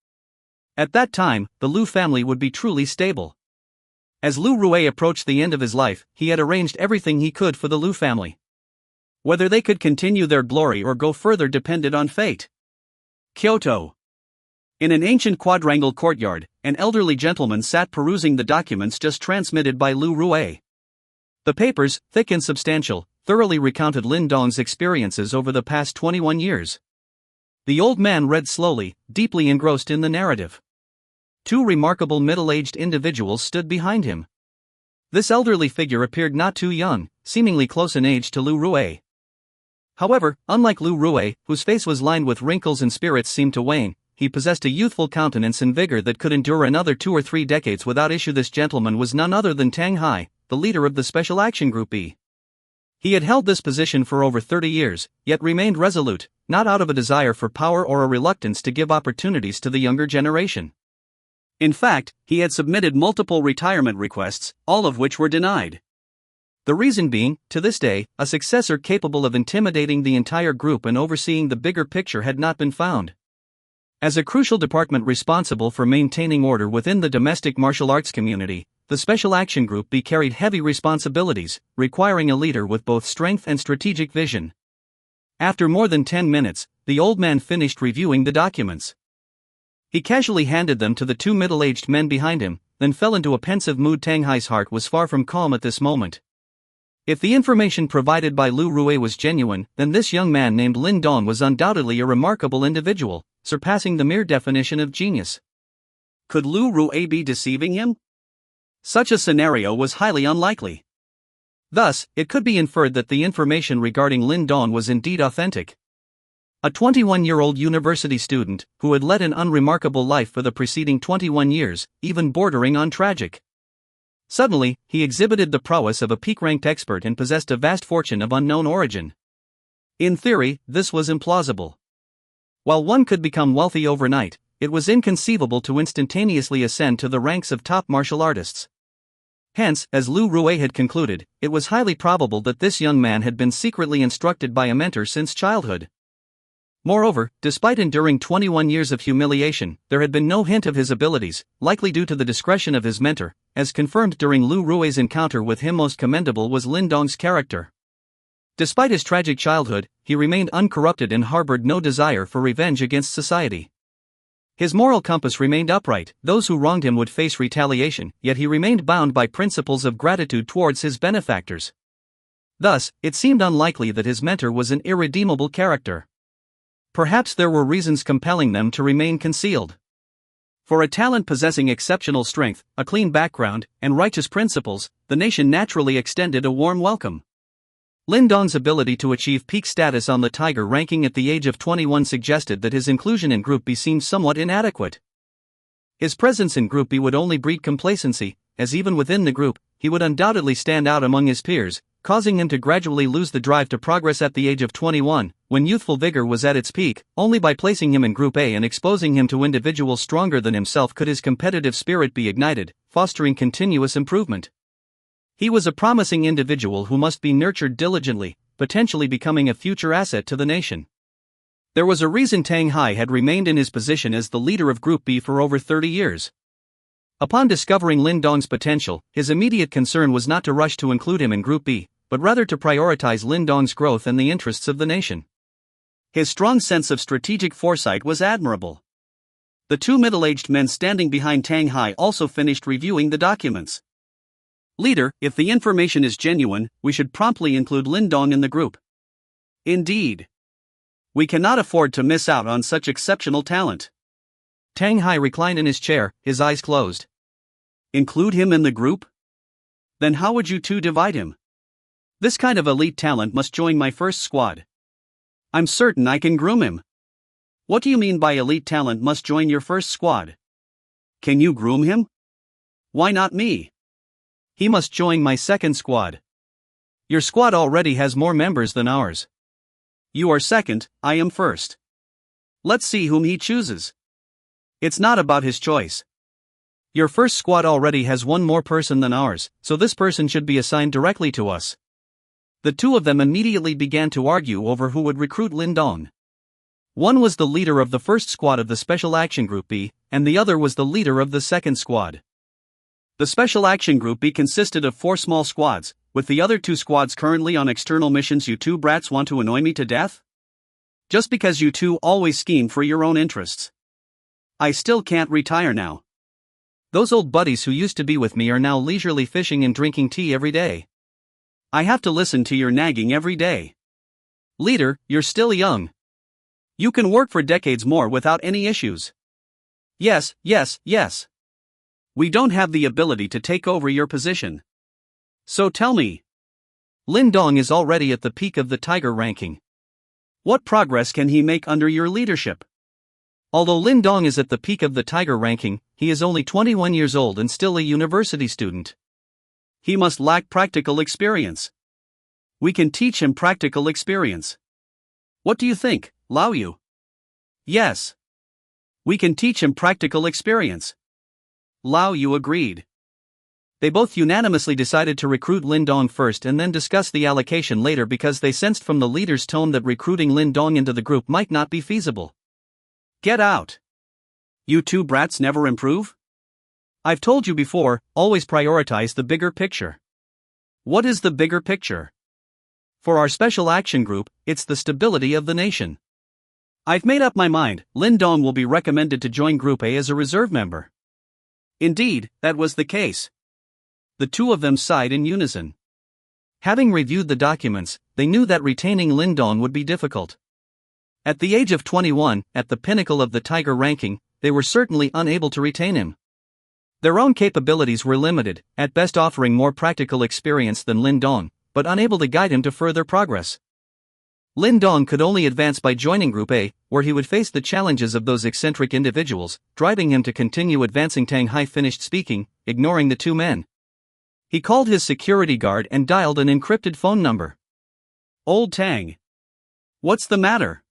At that time, the Lu family would be truly stable. As Lu Rui approached the end of his life, he had arranged everything he could for the Lu family. Whether they could continue their glory or go further depended on fate. Kyoto. In an ancient quadrangle courtyard, an elderly gentleman sat perusing the documents just transmitted by Lu Rui. The papers, thick and substantial, thoroughly recounted Lin Dong's experiences over the past 21 years. The old man read slowly, deeply engrossed in the narrative. Two remarkable middle-aged individuals stood behind him. This elderly figure appeared not too young, seemingly close in age to Lu Rui. However, unlike Lu Rui, whose face was lined with wrinkles and spirits seemed to wane, he possessed a youthful countenance and vigor that could endure another 2 or 3 decades without issue. This gentleman was none other than Tang Hai, the leader of the Special Action Group E. He had held this position for over 30 years, yet remained resolute, not out of a desire for power or a reluctance to give opportunities to the younger generation. In fact, he had submitted multiple retirement requests, all of which were denied. The reason being, to this day, a successor capable of intimidating the entire group and overseeing the bigger picture had not been found. As a crucial department responsible for maintaining order within the domestic martial arts community, the Special Action Group B carried heavy responsibilities, requiring a leader with both strength and strategic vision. After more than 10 minutes, the old man finished reviewing the documents. He casually handed them to the two middle-aged men behind him, then fell into a pensive mood. Tang Hai's heart was far from calm at this moment. If the information provided by Lu Rui was genuine, then this young man named Lin Dong was undoubtedly a remarkable individual, surpassing the mere definition of genius. Could Lu Rui be deceiving him? Such a scenario was highly unlikely. Thus, it could be inferred that the information regarding Lin Dong was indeed authentic. A 21-year-old university student, who had led an unremarkable life for the preceding 21 years, even bordering on tragic. Suddenly, he exhibited the prowess of a peak-ranked expert and possessed a vast fortune of unknown origin. In theory, this was implausible. While one could become wealthy overnight, it was inconceivable to instantaneously ascend to the ranks of top martial artists. Hence, as Lu Rui had concluded, it was highly probable that this young man had been secretly instructed by a mentor since childhood. Moreover, despite enduring 21 years of humiliation, there had been no hint of his abilities, likely due to the discretion of his mentor, as confirmed during Lu Rui's encounter with him. Most commendable was Lin Dong's character. Despite his tragic childhood, he remained uncorrupted and harbored no desire for revenge against society. His moral compass remained upright. Those who wronged him would face retaliation, yet he remained bound by principles of gratitude towards his benefactors. Thus, it seemed unlikely that his mentor was an irredeemable character. Perhaps there were reasons compelling them to remain concealed. For a talent possessing exceptional strength, a clean background, and righteous principles, the nation naturally extended a warm welcome. Lin Dong's ability to achieve peak status on the Tiger ranking at the age of 21 suggested that his inclusion in Group B seemed somewhat inadequate. His presence in Group B would only breed complacency, as even within the group, he would undoubtedly stand out among his peers, causing him to gradually lose the drive to progress at the age of 21, when youthful vigor was at its peak. Only by placing him in Group A and exposing him to individuals stronger than himself could his competitive spirit be ignited, fostering continuous improvement. He was a promising individual who must be nurtured diligently, potentially becoming a future asset to the nation. There was a reason Tang Hai had remained in his position as the leader of Group B for over 30 years. Upon discovering Lin Dong's potential, his immediate concern was not to rush to include him in Group B, but rather to prioritize Lin Dong's growth and the interests of the nation. His strong sense of strategic foresight was admirable. The two middle-aged men standing behind Tang Hai also finished reviewing the documents. "Leader, if the information is genuine, we should promptly include Lin Dong in the group." "Indeed. We cannot afford to miss out on such exceptional talent." Tang Hai reclined in his chair, his eyes closed. "Include him in the group? Then how would you two divide him? This kind of elite talent must join my first squad. I'm certain I can groom him." "What do you mean by elite talent must join your first squad? Can you groom him?" "Why not me? He must join my second squad. Your squad already has more members than ours. You are second, I am first. Let's see whom he chooses." "It's not about his choice. Your first squad already has one more person than ours, so this person should be assigned directly to us." The two of them immediately began to argue over who would recruit Lin Dong. One was the leader of the first squad of the Special Action Group B, and the other was the leader of the second squad. The Special Action Group B consisted of 4 small squads, with the other 2 squads currently on external missions. "You two brats want to annoy me to death? Just because you two always scheme for your own interests. I still can't retire now. Those old buddies who used to be with me are now leisurely fishing and drinking tea every day. I have to listen to your nagging every day. Leader, you're still young. You can work for decades more without any issues. Yes, yes, yes. We don't have the ability to take over your position. So tell me. Lin Dong is already at the peak of the Tiger ranking. What progress can he make under your leadership?" Although Lin Dong is at the peak of the Tiger ranking, he is only 21 years old and still a university student. He must lack practical experience. We can teach him practical experience. What do you think, Lao Yu? Yes. We can teach him practical experience. Lao Yu agreed. They both unanimously decided to recruit Lin Dong first and then discuss the allocation later because they sensed from the leader's tone that recruiting Lin Dong into the group might not be feasible. "Get out. You two brats never improve? I've told you before, always prioritize the bigger picture." "What is the bigger picture?" "For our Special Action Group, it's the stability of the nation. I've made up my mind, Lin Dong will be recommended to join Group A as a reserve member." Indeed, that was the case. The two of them sighed in unison. Having reviewed the documents, they knew that retaining Lin Dong would be difficult. At the age of 21, at the pinnacle of the Tiger ranking, they were certainly unable to retain him. Their own capabilities were limited, at best offering more practical experience than Lin Dong, but unable to guide him to further progress. Lin Dong could only advance by joining Group A, where he would face the challenges of those eccentric individuals, driving him to continue advancing. Tang Hai finished speaking, ignoring the two men. He called his security guard and dialed an encrypted phone number. "Old Tang. What's the matter?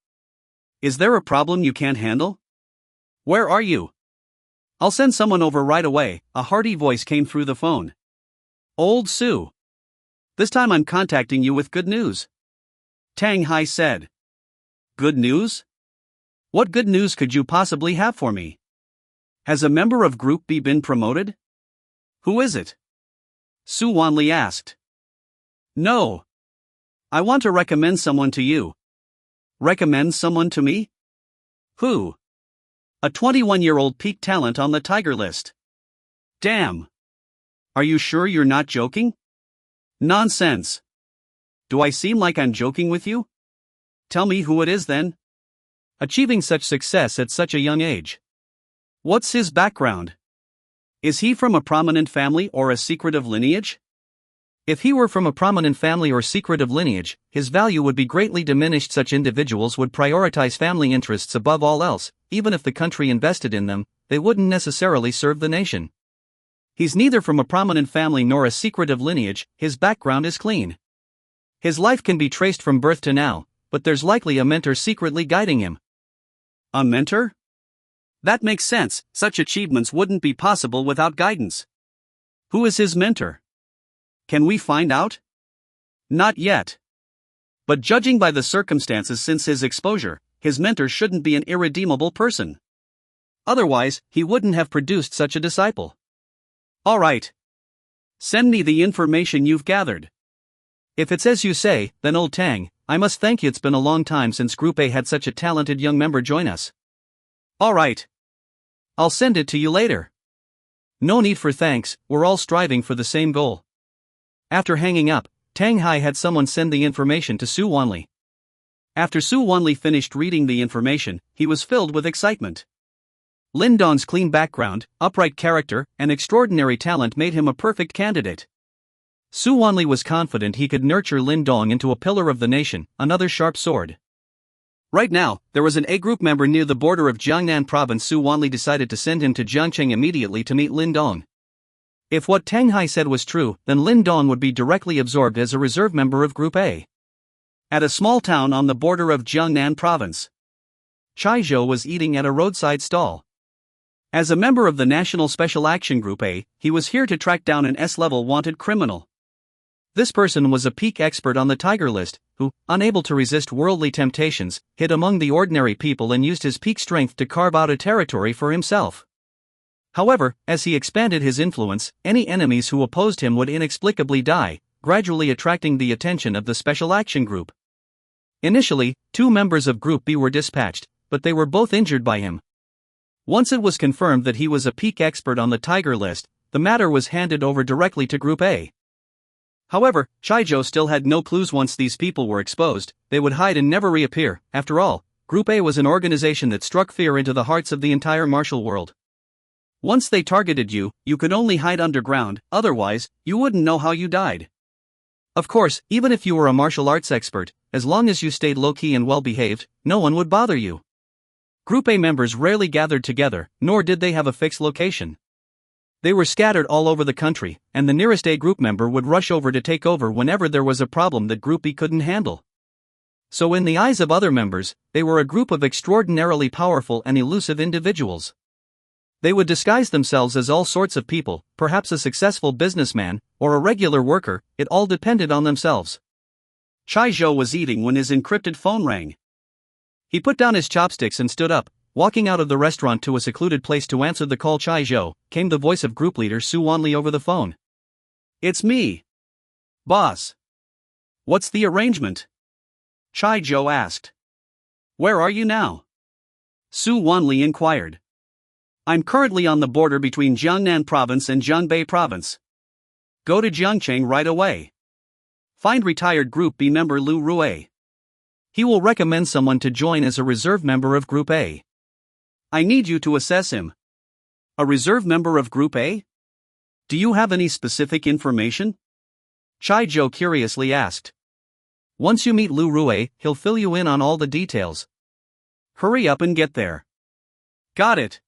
Is there a problem you can't handle? Where are you? I'll send someone over right away," a hearty voice came through the phone. "Old Sue. This time I'm contacting you with good news," Tang Hai said. "Good news? What good news could you possibly have for me? Has a member of Group B been promoted? Who is it?" Su Wanli asked. "No. I want to recommend someone to you." "Recommend someone to me? Who?" "A 21-year-old peak talent on the Tiger list." "Damn. Are you sure you're not joking?" "Nonsense. Do I seem like I'm joking with you? Tell me who it is then." "Achieving such success at such a young age. What's his background? Is he from a prominent family or a secretive lineage?" If he were from a prominent family or secretive lineage, his value would be greatly diminished. Such individuals would prioritize family interests above all else. Even if the country invested in them, they wouldn't necessarily serve the nation. He's neither from a prominent family nor a secretive lineage. His background is clean. His life can be traced from birth to now, but there's likely a mentor secretly guiding him. A mentor? That makes sense. Such achievements wouldn't be possible without guidance. Who is his mentor? Can we find out? Not yet. But judging by the circumstances since his exposure, his mentor shouldn't be an irredeemable person. Otherwise, he wouldn't have produced such a disciple. All right. Send me the information you've gathered. If it's as you say, then old Tang, I must thank you. It's been a long time since Group A had such a talented young member join us. All right. I'll send it to you later. No need for thanks, we're all striving for the same goal. After hanging up, Tang Hai had someone send the information to Su Wanli. After Su Wanli finished reading the information, he was filled with excitement. Lin Dong's clean background, upright character, and extraordinary talent made him a perfect candidate. Su Wanli was confident he could nurture Lin Dong into a pillar of the nation, another sharp sword. Right now, there was an A group member near the border of Jiangnan province. Su Wanli decided to send him to Jiangcheng immediately to meet Lin Dong. If what Tang Hai said was true, then Lin Dong would be directly absorbed as a reserve member of Group A. At a small town on the border of Jiangnan province, Chai Zhou was eating at a roadside stall. As a member of the National Special Action Group A, he was here to track down an S-level wanted criminal. This person was a peak expert on the Tiger List, who, unable to resist worldly temptations, hid among the ordinary people and used his peak strength to carve out a territory for himself. However, as he expanded his influence, any enemies who opposed him would inexplicably die, gradually attracting the attention of the Special Action Group. Initially, 2 members of Group B were dispatched, but they were both injured by him. Once it was confirmed that he was a peak expert on the Tiger List, the matter was handed over directly to Group A. However, Chai Zhou still had no clues. Once these people were exposed, they would hide and never reappear. After all, Group A was an organization that struck fear into the hearts of the entire martial world. Once they targeted you, you could only hide underground, otherwise, you wouldn't know how you died. Of course, even if you were a martial arts expert, as long as you stayed low-key and well-behaved, no one would bother you. Group A members rarely gathered together, nor did they have a fixed location. They were scattered all over the country, and the nearest A group member would rush over to take over whenever there was a problem that Group B couldn't handle. So in the eyes of other members, they were a group of extraordinarily powerful and elusive individuals. They would disguise themselves as all sorts of people, perhaps a successful businessman, or a regular worker, it all depended on themselves. Chai Zhou was eating when his encrypted phone rang. He put down his chopsticks and stood up, walking out of the restaurant to a secluded place to answer the call. Chai Zhou, came the voice of group leader Su Wanli over the phone. It's me. Boss. What's the arrangement? Chai Zhou asked. Where are you now? Su Wanli inquired. I'm currently on the border between Jiangnan province and Jiangbei province. Go to Jiangcheng right away. Find retired Group B member Lu Rue. He will recommend someone to join as a reserve member of Group A. I need you to assess him. A reserve member of Group A? Do you have any specific information? Chai Zhou curiously asked. Once you meet Lu Rue, he'll fill you in on all the details. Hurry up and get there. Got it.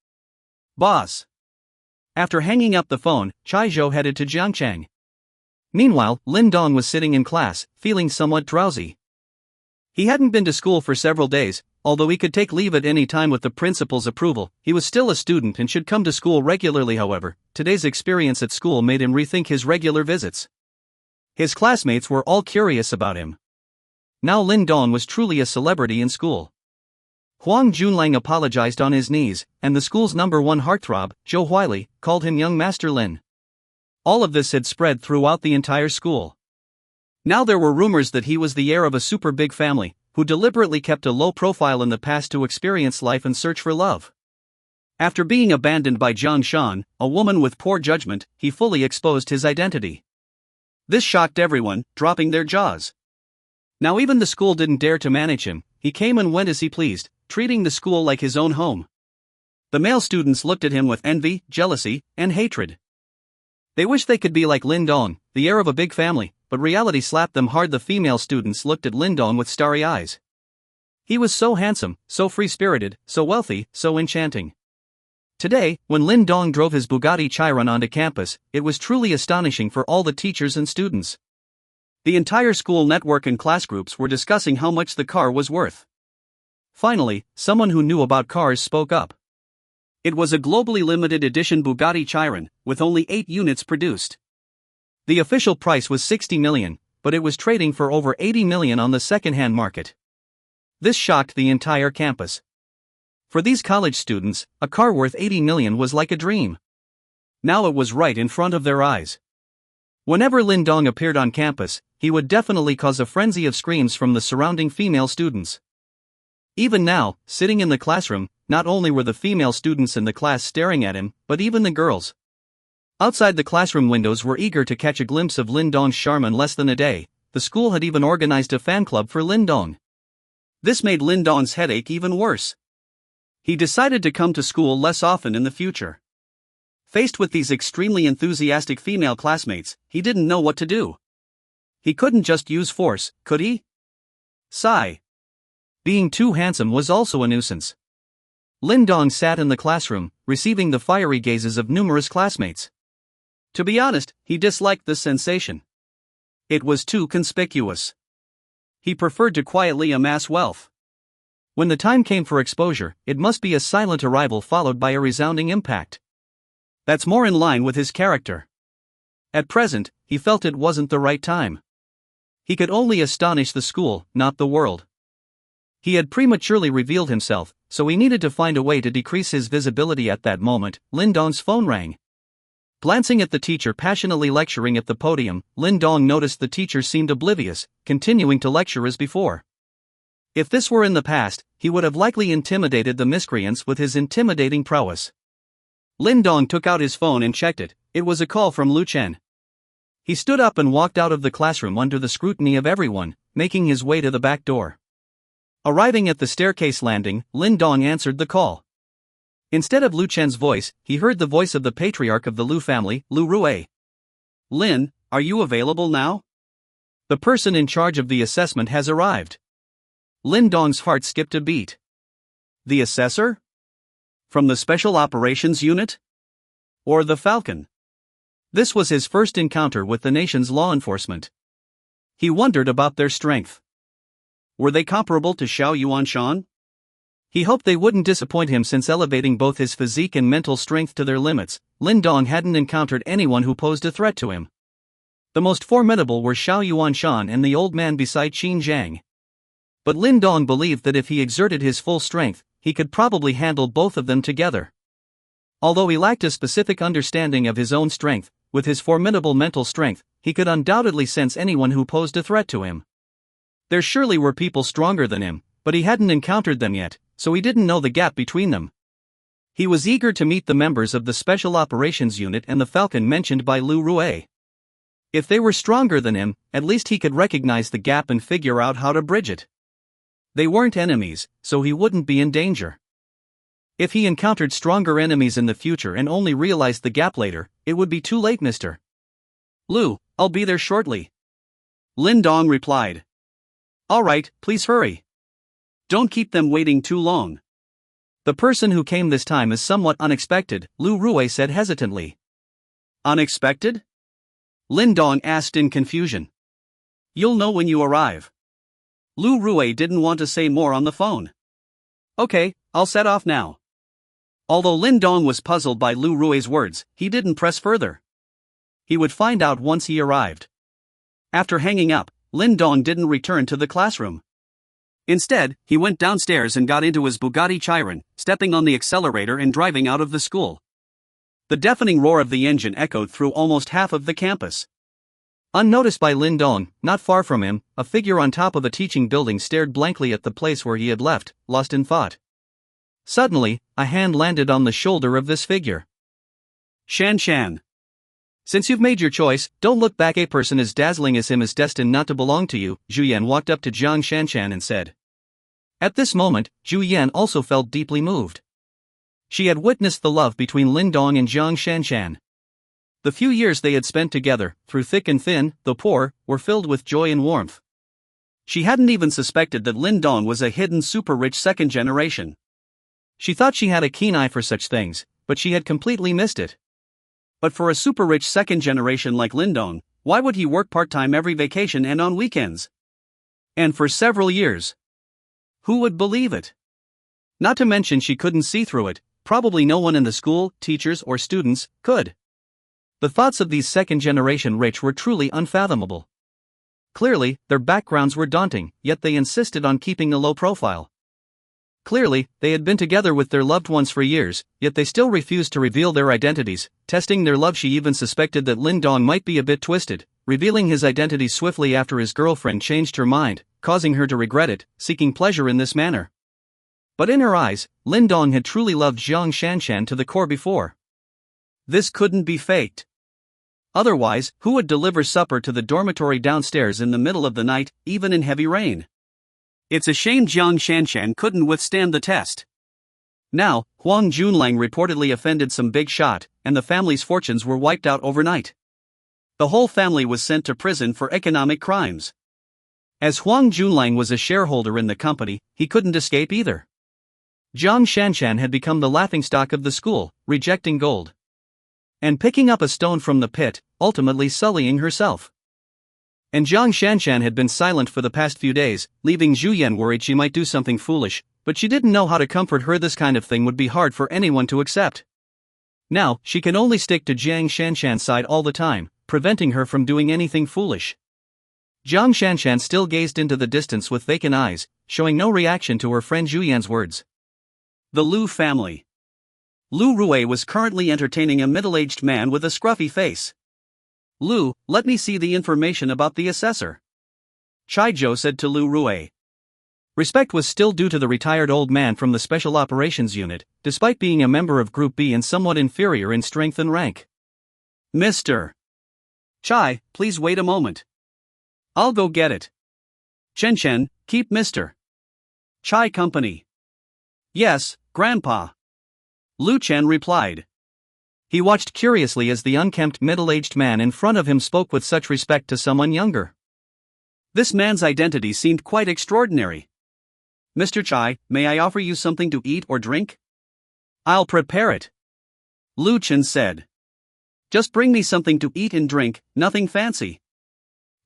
Boss. After hanging up the phone, Chai Zhou headed to Jiangcheng. Meanwhile, Lin Dong was sitting in class, feeling somewhat drowsy. He hadn't been to school for several days, although he could take leave at any time with the principal's approval. He was still a student and should come to school regularly. However, today's experience at school made him rethink his regular visits. His classmates were all curious about him. Now Lin Dong was truly a celebrity in school. Huang Junlang apologized on his knees, and the school's #1 heartthrob, Zhou Huili, called him young Master Lin. All of this had spread throughout the entire school. Now there were rumors that he was the heir of a super big family, who deliberately kept a low profile in the past to experience life and search for love. After being abandoned by Zhang Shan, a woman with poor judgment, he fully exposed his identity. This shocked everyone, dropping their jaws. Now even the school didn't dare to manage him. He came and went as he pleased, treating the school like his own home. The male students looked at him with envy, jealousy, and hatred. They wished they could be like Lin Dong, the heir of a big family, but reality slapped them hard. The female students looked at Lin Dong with starry eyes. He was so handsome, so free-spirited, so wealthy, so enchanting. Today, when Lin Dong drove his Bugatti Chiron onto campus, it was truly astonishing for all the teachers and students. The entire school network and class groups were discussing how much the car was worth. Finally, someone who knew about cars spoke up. It was a globally limited edition Bugatti Chiron, with only 8 units produced. The official price was 60 million, but it was trading for over 80 million on the second-hand market. This shocked the entire campus. For these college students, a car worth 80 million was like a dream. Now it was right in front of their eyes. Whenever Lin Dong appeared on campus, he would definitely cause a frenzy of screams from the surrounding female students. Even now, sitting in the classroom, not only were the female students in the class staring at him, but even the girls. Outside the classroom windows were eager to catch a glimpse of Lin Dong's charm. In less than a day, the school had even organized a fan club for Lin Dong. This made Lin Dong's headache even worse. He decided to come to school less often in the future. Faced with these extremely enthusiastic female classmates, he didn't know what to do. He couldn't just use force, could he? Sigh. Being too handsome was also a nuisance. Lin Dong sat in the classroom, receiving the fiery gazes of numerous classmates. To be honest, he disliked this sensation. It was too conspicuous. He preferred to quietly amass wealth. When the time came for exposure, it must be a silent arrival followed by a resounding impact. That's more in line with his character. At present, he felt it wasn't the right time. He could only astonish the school, not the world. He had prematurely revealed himself, so he needed to find a way to decrease his visibility. At that moment, Lin Dong's phone rang. Glancing at the teacher passionately lecturing at the podium, Lin Dong noticed the teacher seemed oblivious, continuing to lecture as before. If this were in the past, he would have likely intimidated the miscreants with his intimidating prowess. Lin Dong took out his phone and checked it. It was a call from Lu Chen. He stood up and walked out of the classroom under the scrutiny of everyone, making his way to the back door. Arriving at the staircase landing, Lin Dong answered the call. Instead of Lu Chen's voice, he heard the voice of the patriarch of the Lu family, Lu Rue. "Lin, are you available now? The person in charge of the assessment has arrived." Lin Dong's heart skipped a beat. The assessor? From the Special Operations Unit? Or the Falcon? This was his first encounter with the nation's law enforcement. He wondered about their strength. Were they comparable to Xiao Yuanshan? He hoped they wouldn't disappoint him, since elevating both his physique and mental strength to their limits, Lin Dong hadn't encountered anyone who posed a threat to him. The most formidable were Xiao Yuanshan and the old man beside Qin Zhang. But Lin Dong believed that if he exerted his full strength, he could probably handle both of them together. Although he lacked a specific understanding of his own strength, with his formidable mental strength, he could undoubtedly sense anyone who posed a threat to him. There surely were people stronger than him, but he hadn't encountered them yet, so he didn't know the gap between them. He was eager to meet the members of the Special Operations Unit and the Falcon mentioned by Lu Rue. If they were stronger than him, at least he could recognize the gap and figure out how to bridge it. They weren't enemies, so he wouldn't be in danger. If he encountered stronger enemies in the future and only realized the gap later, it would be too late. Mr. Lu, I'll be there shortly. Lin Dong replied. All right, please hurry. Don't keep them waiting too long. The person who came this time is somewhat unexpected, Lu Rue said hesitantly. Unexpected? Lin Dong asked in confusion. You'll know when you arrive. Lu Rue didn't want to say more on the phone. Okay, I'll set off now. Although Lin Dong was puzzled by Lu Rue's words, he didn't press further. He would find out once he arrived. After hanging up, Lin Dong didn't return to the classroom. Instead, he went downstairs and got into his Bugatti Chiron, stepping on the accelerator and driving out of the school. The deafening roar of the engine echoed through almost half of the campus. Unnoticed by Lin Dong, not far from him, a figure on top of a teaching building stared blankly at the place where he had left, lost in thought. Suddenly, a hand landed on the shoulder of this figure. Shan Shan. Since you've made your choice, don't look back. A person as dazzling as him is destined not to belong to you, Zhu Yan walked up to Jiang Shanshan and said. At this moment, Zhu Yan also felt deeply moved. She had witnessed the love between Lin Dong and Jiang Shanshan. The few years they had spent together, through thick and thin, though poor, were filled with joy and warmth. She hadn't even suspected that Lin Dong was a hidden super-rich second generation. She thought she had a keen eye for such things, but she had completely missed it. But for a super-rich second generation like Lin Dong, why would he work part-time every vacation and on weekends? And for several years. Who would believe it? Not to mention she couldn't see through it, probably no one in the school, teachers or students, could. The thoughts of these second-generation rich were truly unfathomable. Clearly, their backgrounds were daunting, yet they insisted on keeping a low profile. Clearly, they had been together with their loved ones for years, yet they still refused to reveal their identities. Testing their love, she even suspected that Lin Dong might be a bit twisted, revealing his identity swiftly after his girlfriend changed her mind, causing her to regret it, seeking pleasure in this manner. But in her eyes, Lin Dong had truly loved Jiang Shanshan to the core before. This couldn't be faked. Otherwise, who would deliver supper to the dormitory downstairs in the middle of the night, even in heavy rain? It's a shame Jiang Shanshan couldn't withstand the test. Now, Huang Junlang reportedly offended some big shot, and the family's fortunes were wiped out overnight. The whole family was sent to prison for economic crimes. As Huang Junlang was a shareholder in the company, he couldn't escape either. Jiang Shanshan had become the laughingstock of the school, rejecting gold and picking up a stone from the pit, ultimately sullying herself. And Jiang Shanshan had been silent for the past few days, leaving Zhu Yan worried she might do something foolish, but she didn't know how to comfort her. This kind of thing would be hard for anyone to accept. Now, she can only stick to Jiang Shanshan's side all the time, preventing her from doing anything foolish. Jiang Shanshan still gazed into the distance with vacant eyes, showing no reaction to her friend Zhu Yan's words. The Lu family. Lu Rui was currently entertaining a middle-aged man with a scruffy face. Lu, let me see the information about the assessor. Chai Zhou said to Lu Rui. Respect was still due to the retired old man from the Special Operations Unit, despite being a member of Group B and somewhat inferior in strength and rank. Mr. Chai, please wait a moment. I'll go get it. Chen, keep Mr. Chai company. Yes, Grandpa. Lu Chen replied. He watched curiously as the unkempt middle-aged man in front of him spoke with such respect to someone younger. This man's identity seemed quite extraordinary. Mr. Chai, may I offer you something to eat or drink? I'll prepare it. Lu Chen said. Just bring me something to eat and drink, nothing fancy.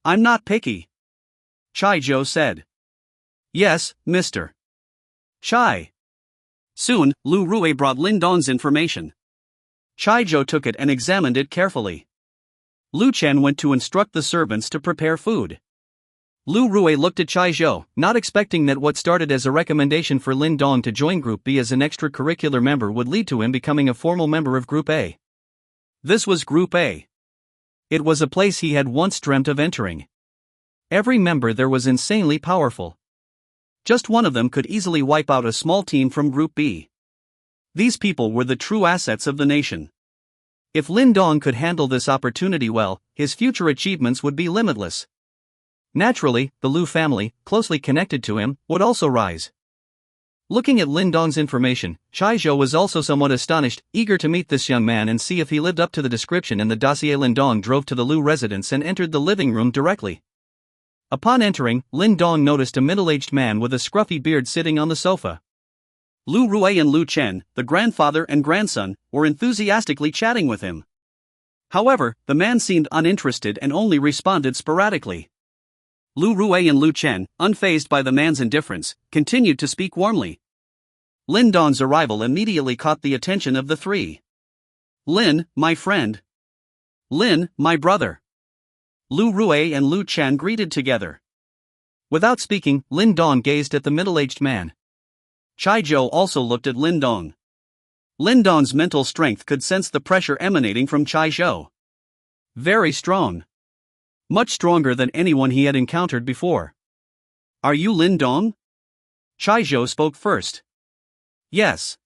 I'm not picky. Chai Zhou said. Yes, Mr. Chai. Soon, Lu Rui brought Lin Dong's information. Chai Zhou took it and examined it carefully. Lu Chen went to instruct the servants to prepare food. Lu Rui looked at Chai Zhou, not expecting that what started as a recommendation for Lin Dong to join Group B as an extracurricular member would lead to him becoming a formal member of Group A. This was Group A. It was a place he had once dreamt of entering. Every member there was insanely powerful. Just one of them could easily wipe out a small team from Group B. These people were the true assets of the nation. If Lin Dong could handle this opportunity well, his future achievements would be limitless. Naturally, the Lu family, closely connected to him, would also rise. Looking at Lin Dong's information, Chai Zhou was also somewhat astonished, eager to meet this young man and see if he lived up to the description in the dossier. Lin Dong drove to the Lu residence and entered the living room directly. Upon entering, Lin Dong noticed a middle-aged man with a scruffy beard sitting on the sofa. Lu Rui and Lu Chen, the grandfather and grandson, were enthusiastically chatting with him. However, the man seemed uninterested and only responded sporadically. Lu Rui and Lu Chen, unfazed by the man's indifference, continued to speak warmly. Lin Dong's arrival immediately caught the attention of the three. Lin, my friend. Lin, my brother. Lu Rui and Lu Chen greeted together. Without speaking, Lin Dong gazed at the middle-aged man. Chai Zhou also looked at Lin Dong. Lin Dong's mental strength could sense the pressure emanating from Chai Zhou. Very strong. Much stronger than anyone he had encountered before. Are you Lin Dong? Chai Zhou spoke first. Yes.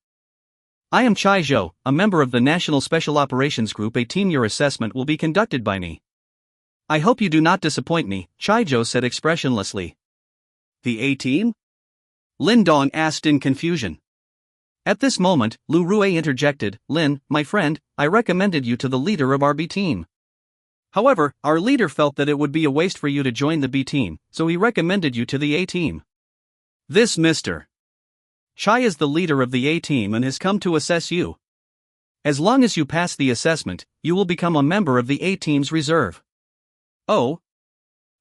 I am Chai Zhou, a member of the National Special Operations Group A team. Your assessment will be conducted by me. I hope you do not disappoint me, Chai Zhou said expressionlessly. The A team? Lin Dong asked in confusion. At this moment, Lu Rui interjected, "Lin, my friend, I recommended you to the leader of our B team. However, our leader felt that it would be a waste for you to join the B team, so he recommended you to the A team. This Mr. Chai is the leader of the A team and has come to assess you. As long as you pass the assessment, you will become a member of the A team's reserve." "Oh?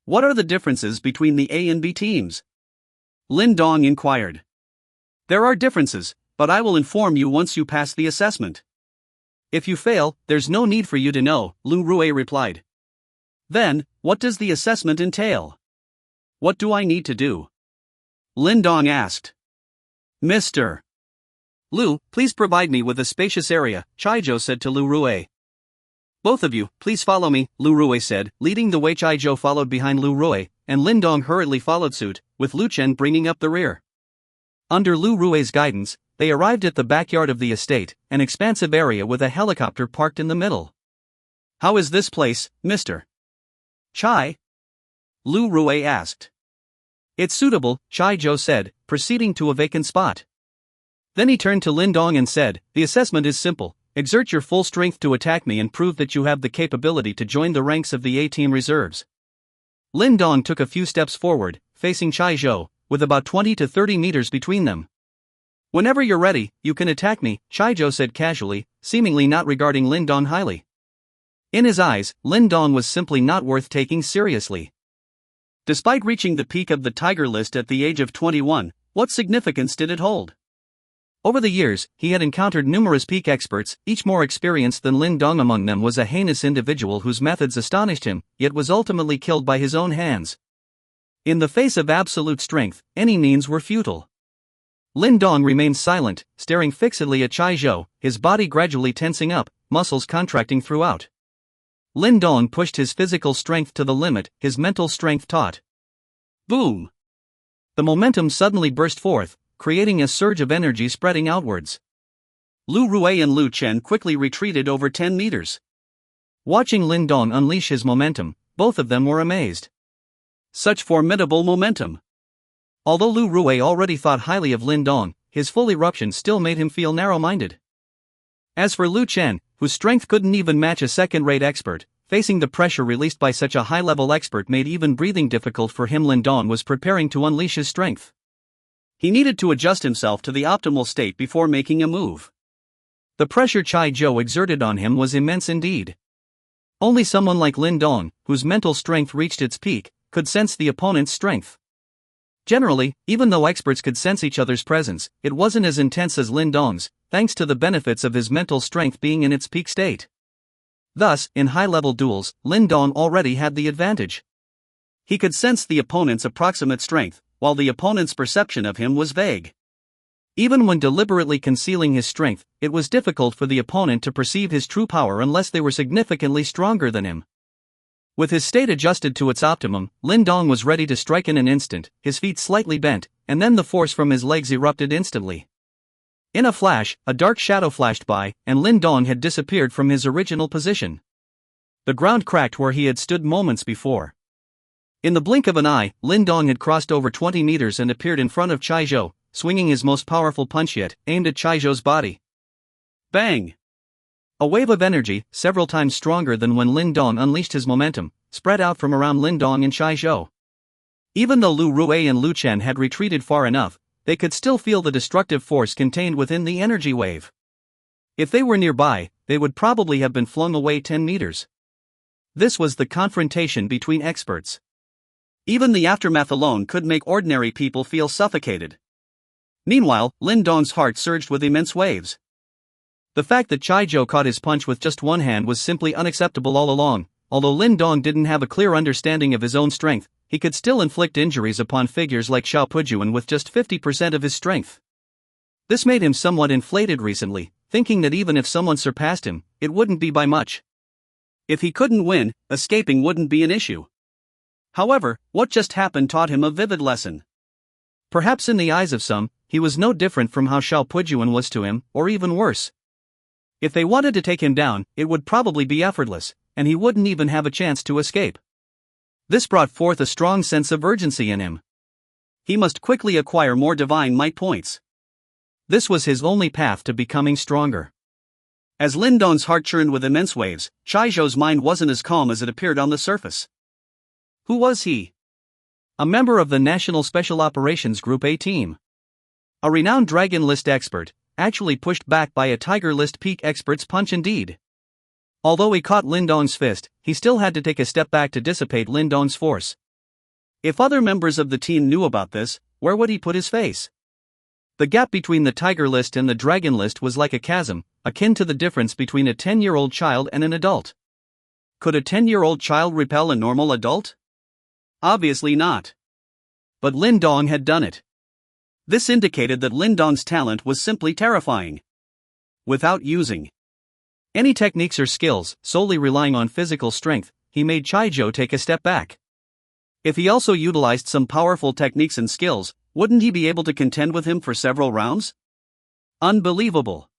What are the differences between the A and B teams?" Lin Dong inquired. "There are differences, but I will inform you once you pass the assessment. If you fail, there's no need for you to know," Lu Rui replied. "Then, what does the assessment entail? What do I need to do?" Lin Dong asked. "Mr. Lu, please provide me with a spacious area," Chai-Jo said to Lu Rui. "Both of you, please follow me," Lu Rui said, leading the way. Chai-Jo followed behind Lu Rui, and Lin Dong hurriedly followed suit, with Lu Chen bringing up the rear. Under Lu Rui's guidance, they arrived at the backyard of the estate, an expansive area with a helicopter parked in the middle. "How is this place, Mr. Chai?" Lu Rui asked. "It's suitable," Chai-Jo said, proceeding to a vacant spot. Then he turned to Lin Dong and said, "The assessment is simple. Exert your full strength to attack me and prove that you have the capability to join the ranks of the A-team reserves." Lin Dong took a few steps forward, facing Chai-Jo, with about 20 to 30 meters between them. "Whenever you're ready, you can attack me," Chai-Jo said casually, seemingly not regarding Lin Dong highly. In his eyes, Lin Dong was simply not worth taking seriously. Despite reaching the peak of the Tiger list at the age of 21, what significance did it hold? Over the years, he had encountered numerous peak experts, each more experienced than Lin Dong. Among them was a heinous individual whose methods astonished him, yet was ultimately killed by his own hands. In the face of absolute strength, any means were futile. Lin Dong remained silent, staring fixedly at Chai-Jo, his body gradually tensing up, muscles contracting throughout. Lin Dong pushed his physical strength to the limit, his mental strength taut. Boom! The momentum suddenly burst forth, creating a surge of energy spreading outwards. Lu Rui and Lu Chen quickly retreated over 10 meters. Watching Lin Dong unleash his momentum, both of them were amazed. Such formidable momentum! Although Lu Rui already thought highly of Lin Dong, his full eruption still made him feel narrow-minded. As for Lu Chen, whose strength couldn't even match a second-rate expert, facing the pressure released by such a high-level expert made even breathing difficult for him. Lin Dong was preparing to unleash his strength. He needed to adjust himself to the optimal state before making a move. The pressure Chai-Jo exerted on him was immense indeed. Only someone like Lin Dong, whose mental strength reached its peak, could sense the opponent's strength. Generally, even though experts could sense each other's presence, it wasn't as intense as Lin Dong's, thanks to the benefits of his mental strength being in its peak state. Thus, in high-level duels, Lin Dong already had the advantage. He could sense the opponent's approximate strength, while the opponent's perception of him was vague. Even when deliberately concealing his strength, it was difficult for the opponent to perceive his true power unless they were significantly stronger than him. With his state adjusted to its optimum, Lin Dong was ready to strike in an instant, his feet slightly bent, and then the force from his legs erupted instantly. In a flash, a dark shadow flashed by, and Lin Dong had disappeared from his original position. The ground cracked where he had stood moments before. In the blink of an eye, Lin Dong had crossed over 20 meters and appeared in front of Chai-Jo, swinging his most powerful punch yet, aimed at Chai-Jo's body. Bang! A wave of energy, several times stronger than when Lin Dong unleashed his momentum, spread out from around Lin Dong and Chai-Jo. Even though Lu Rui and Lu Chen had retreated far enough, they could still feel the destructive force contained within the energy wave. If they were nearby, they would probably have been flung away 10 meters. This was the confrontation between experts. Even the aftermath alone could make ordinary people feel suffocated. Meanwhile, Lin Dong's heart surged with immense waves. The fact that Chai-Jo caught his punch with just one hand was simply unacceptable all along. Although Lin Dong didn't have a clear understanding of his own strength, he could still inflict injuries upon figures like Xiao Pujuan with just 50% of his strength. This made him somewhat inflated recently, thinking that even if someone surpassed him, it wouldn't be by much. If he couldn't win, escaping wouldn't be an issue. However, what just happened taught him a vivid lesson. Perhaps in the eyes of some, he was no different from how Xiao Pujuan was to him, or even worse. If they wanted to take him down, it would probably be effortless, and he wouldn't even have a chance to escape. This brought forth a strong sense of urgency in him. He must quickly acquire more divine might points. This was his only path to becoming stronger. As Lin Dong's heart churned with immense waves, Chai Zhou's mind wasn't as calm as it appeared on the surface. Who was he? A member of the National Special Operations Group A team. A renowned Dragon List expert, actually pushed back by a Tiger List peak expert's punch indeed. Although he caught Lin Dong's fist, he still had to take a step back to dissipate Lin Dong's force. If other members of the team knew about this, where would he put his face? The gap between the Tiger List and the Dragon List was like a chasm, akin to the difference between a 10-year-old child and an adult. Could a 10-year-old child repel a normal adult? Obviously not. But Lin Dong had done it. This indicated that Lin Dong's talent was simply terrifying. Without using any techniques or skills, solely relying on physical strength, he made Chai Zhou take a step back. If he also utilized some powerful techniques and skills, wouldn't he be able to contend with him for several rounds? Unbelievable.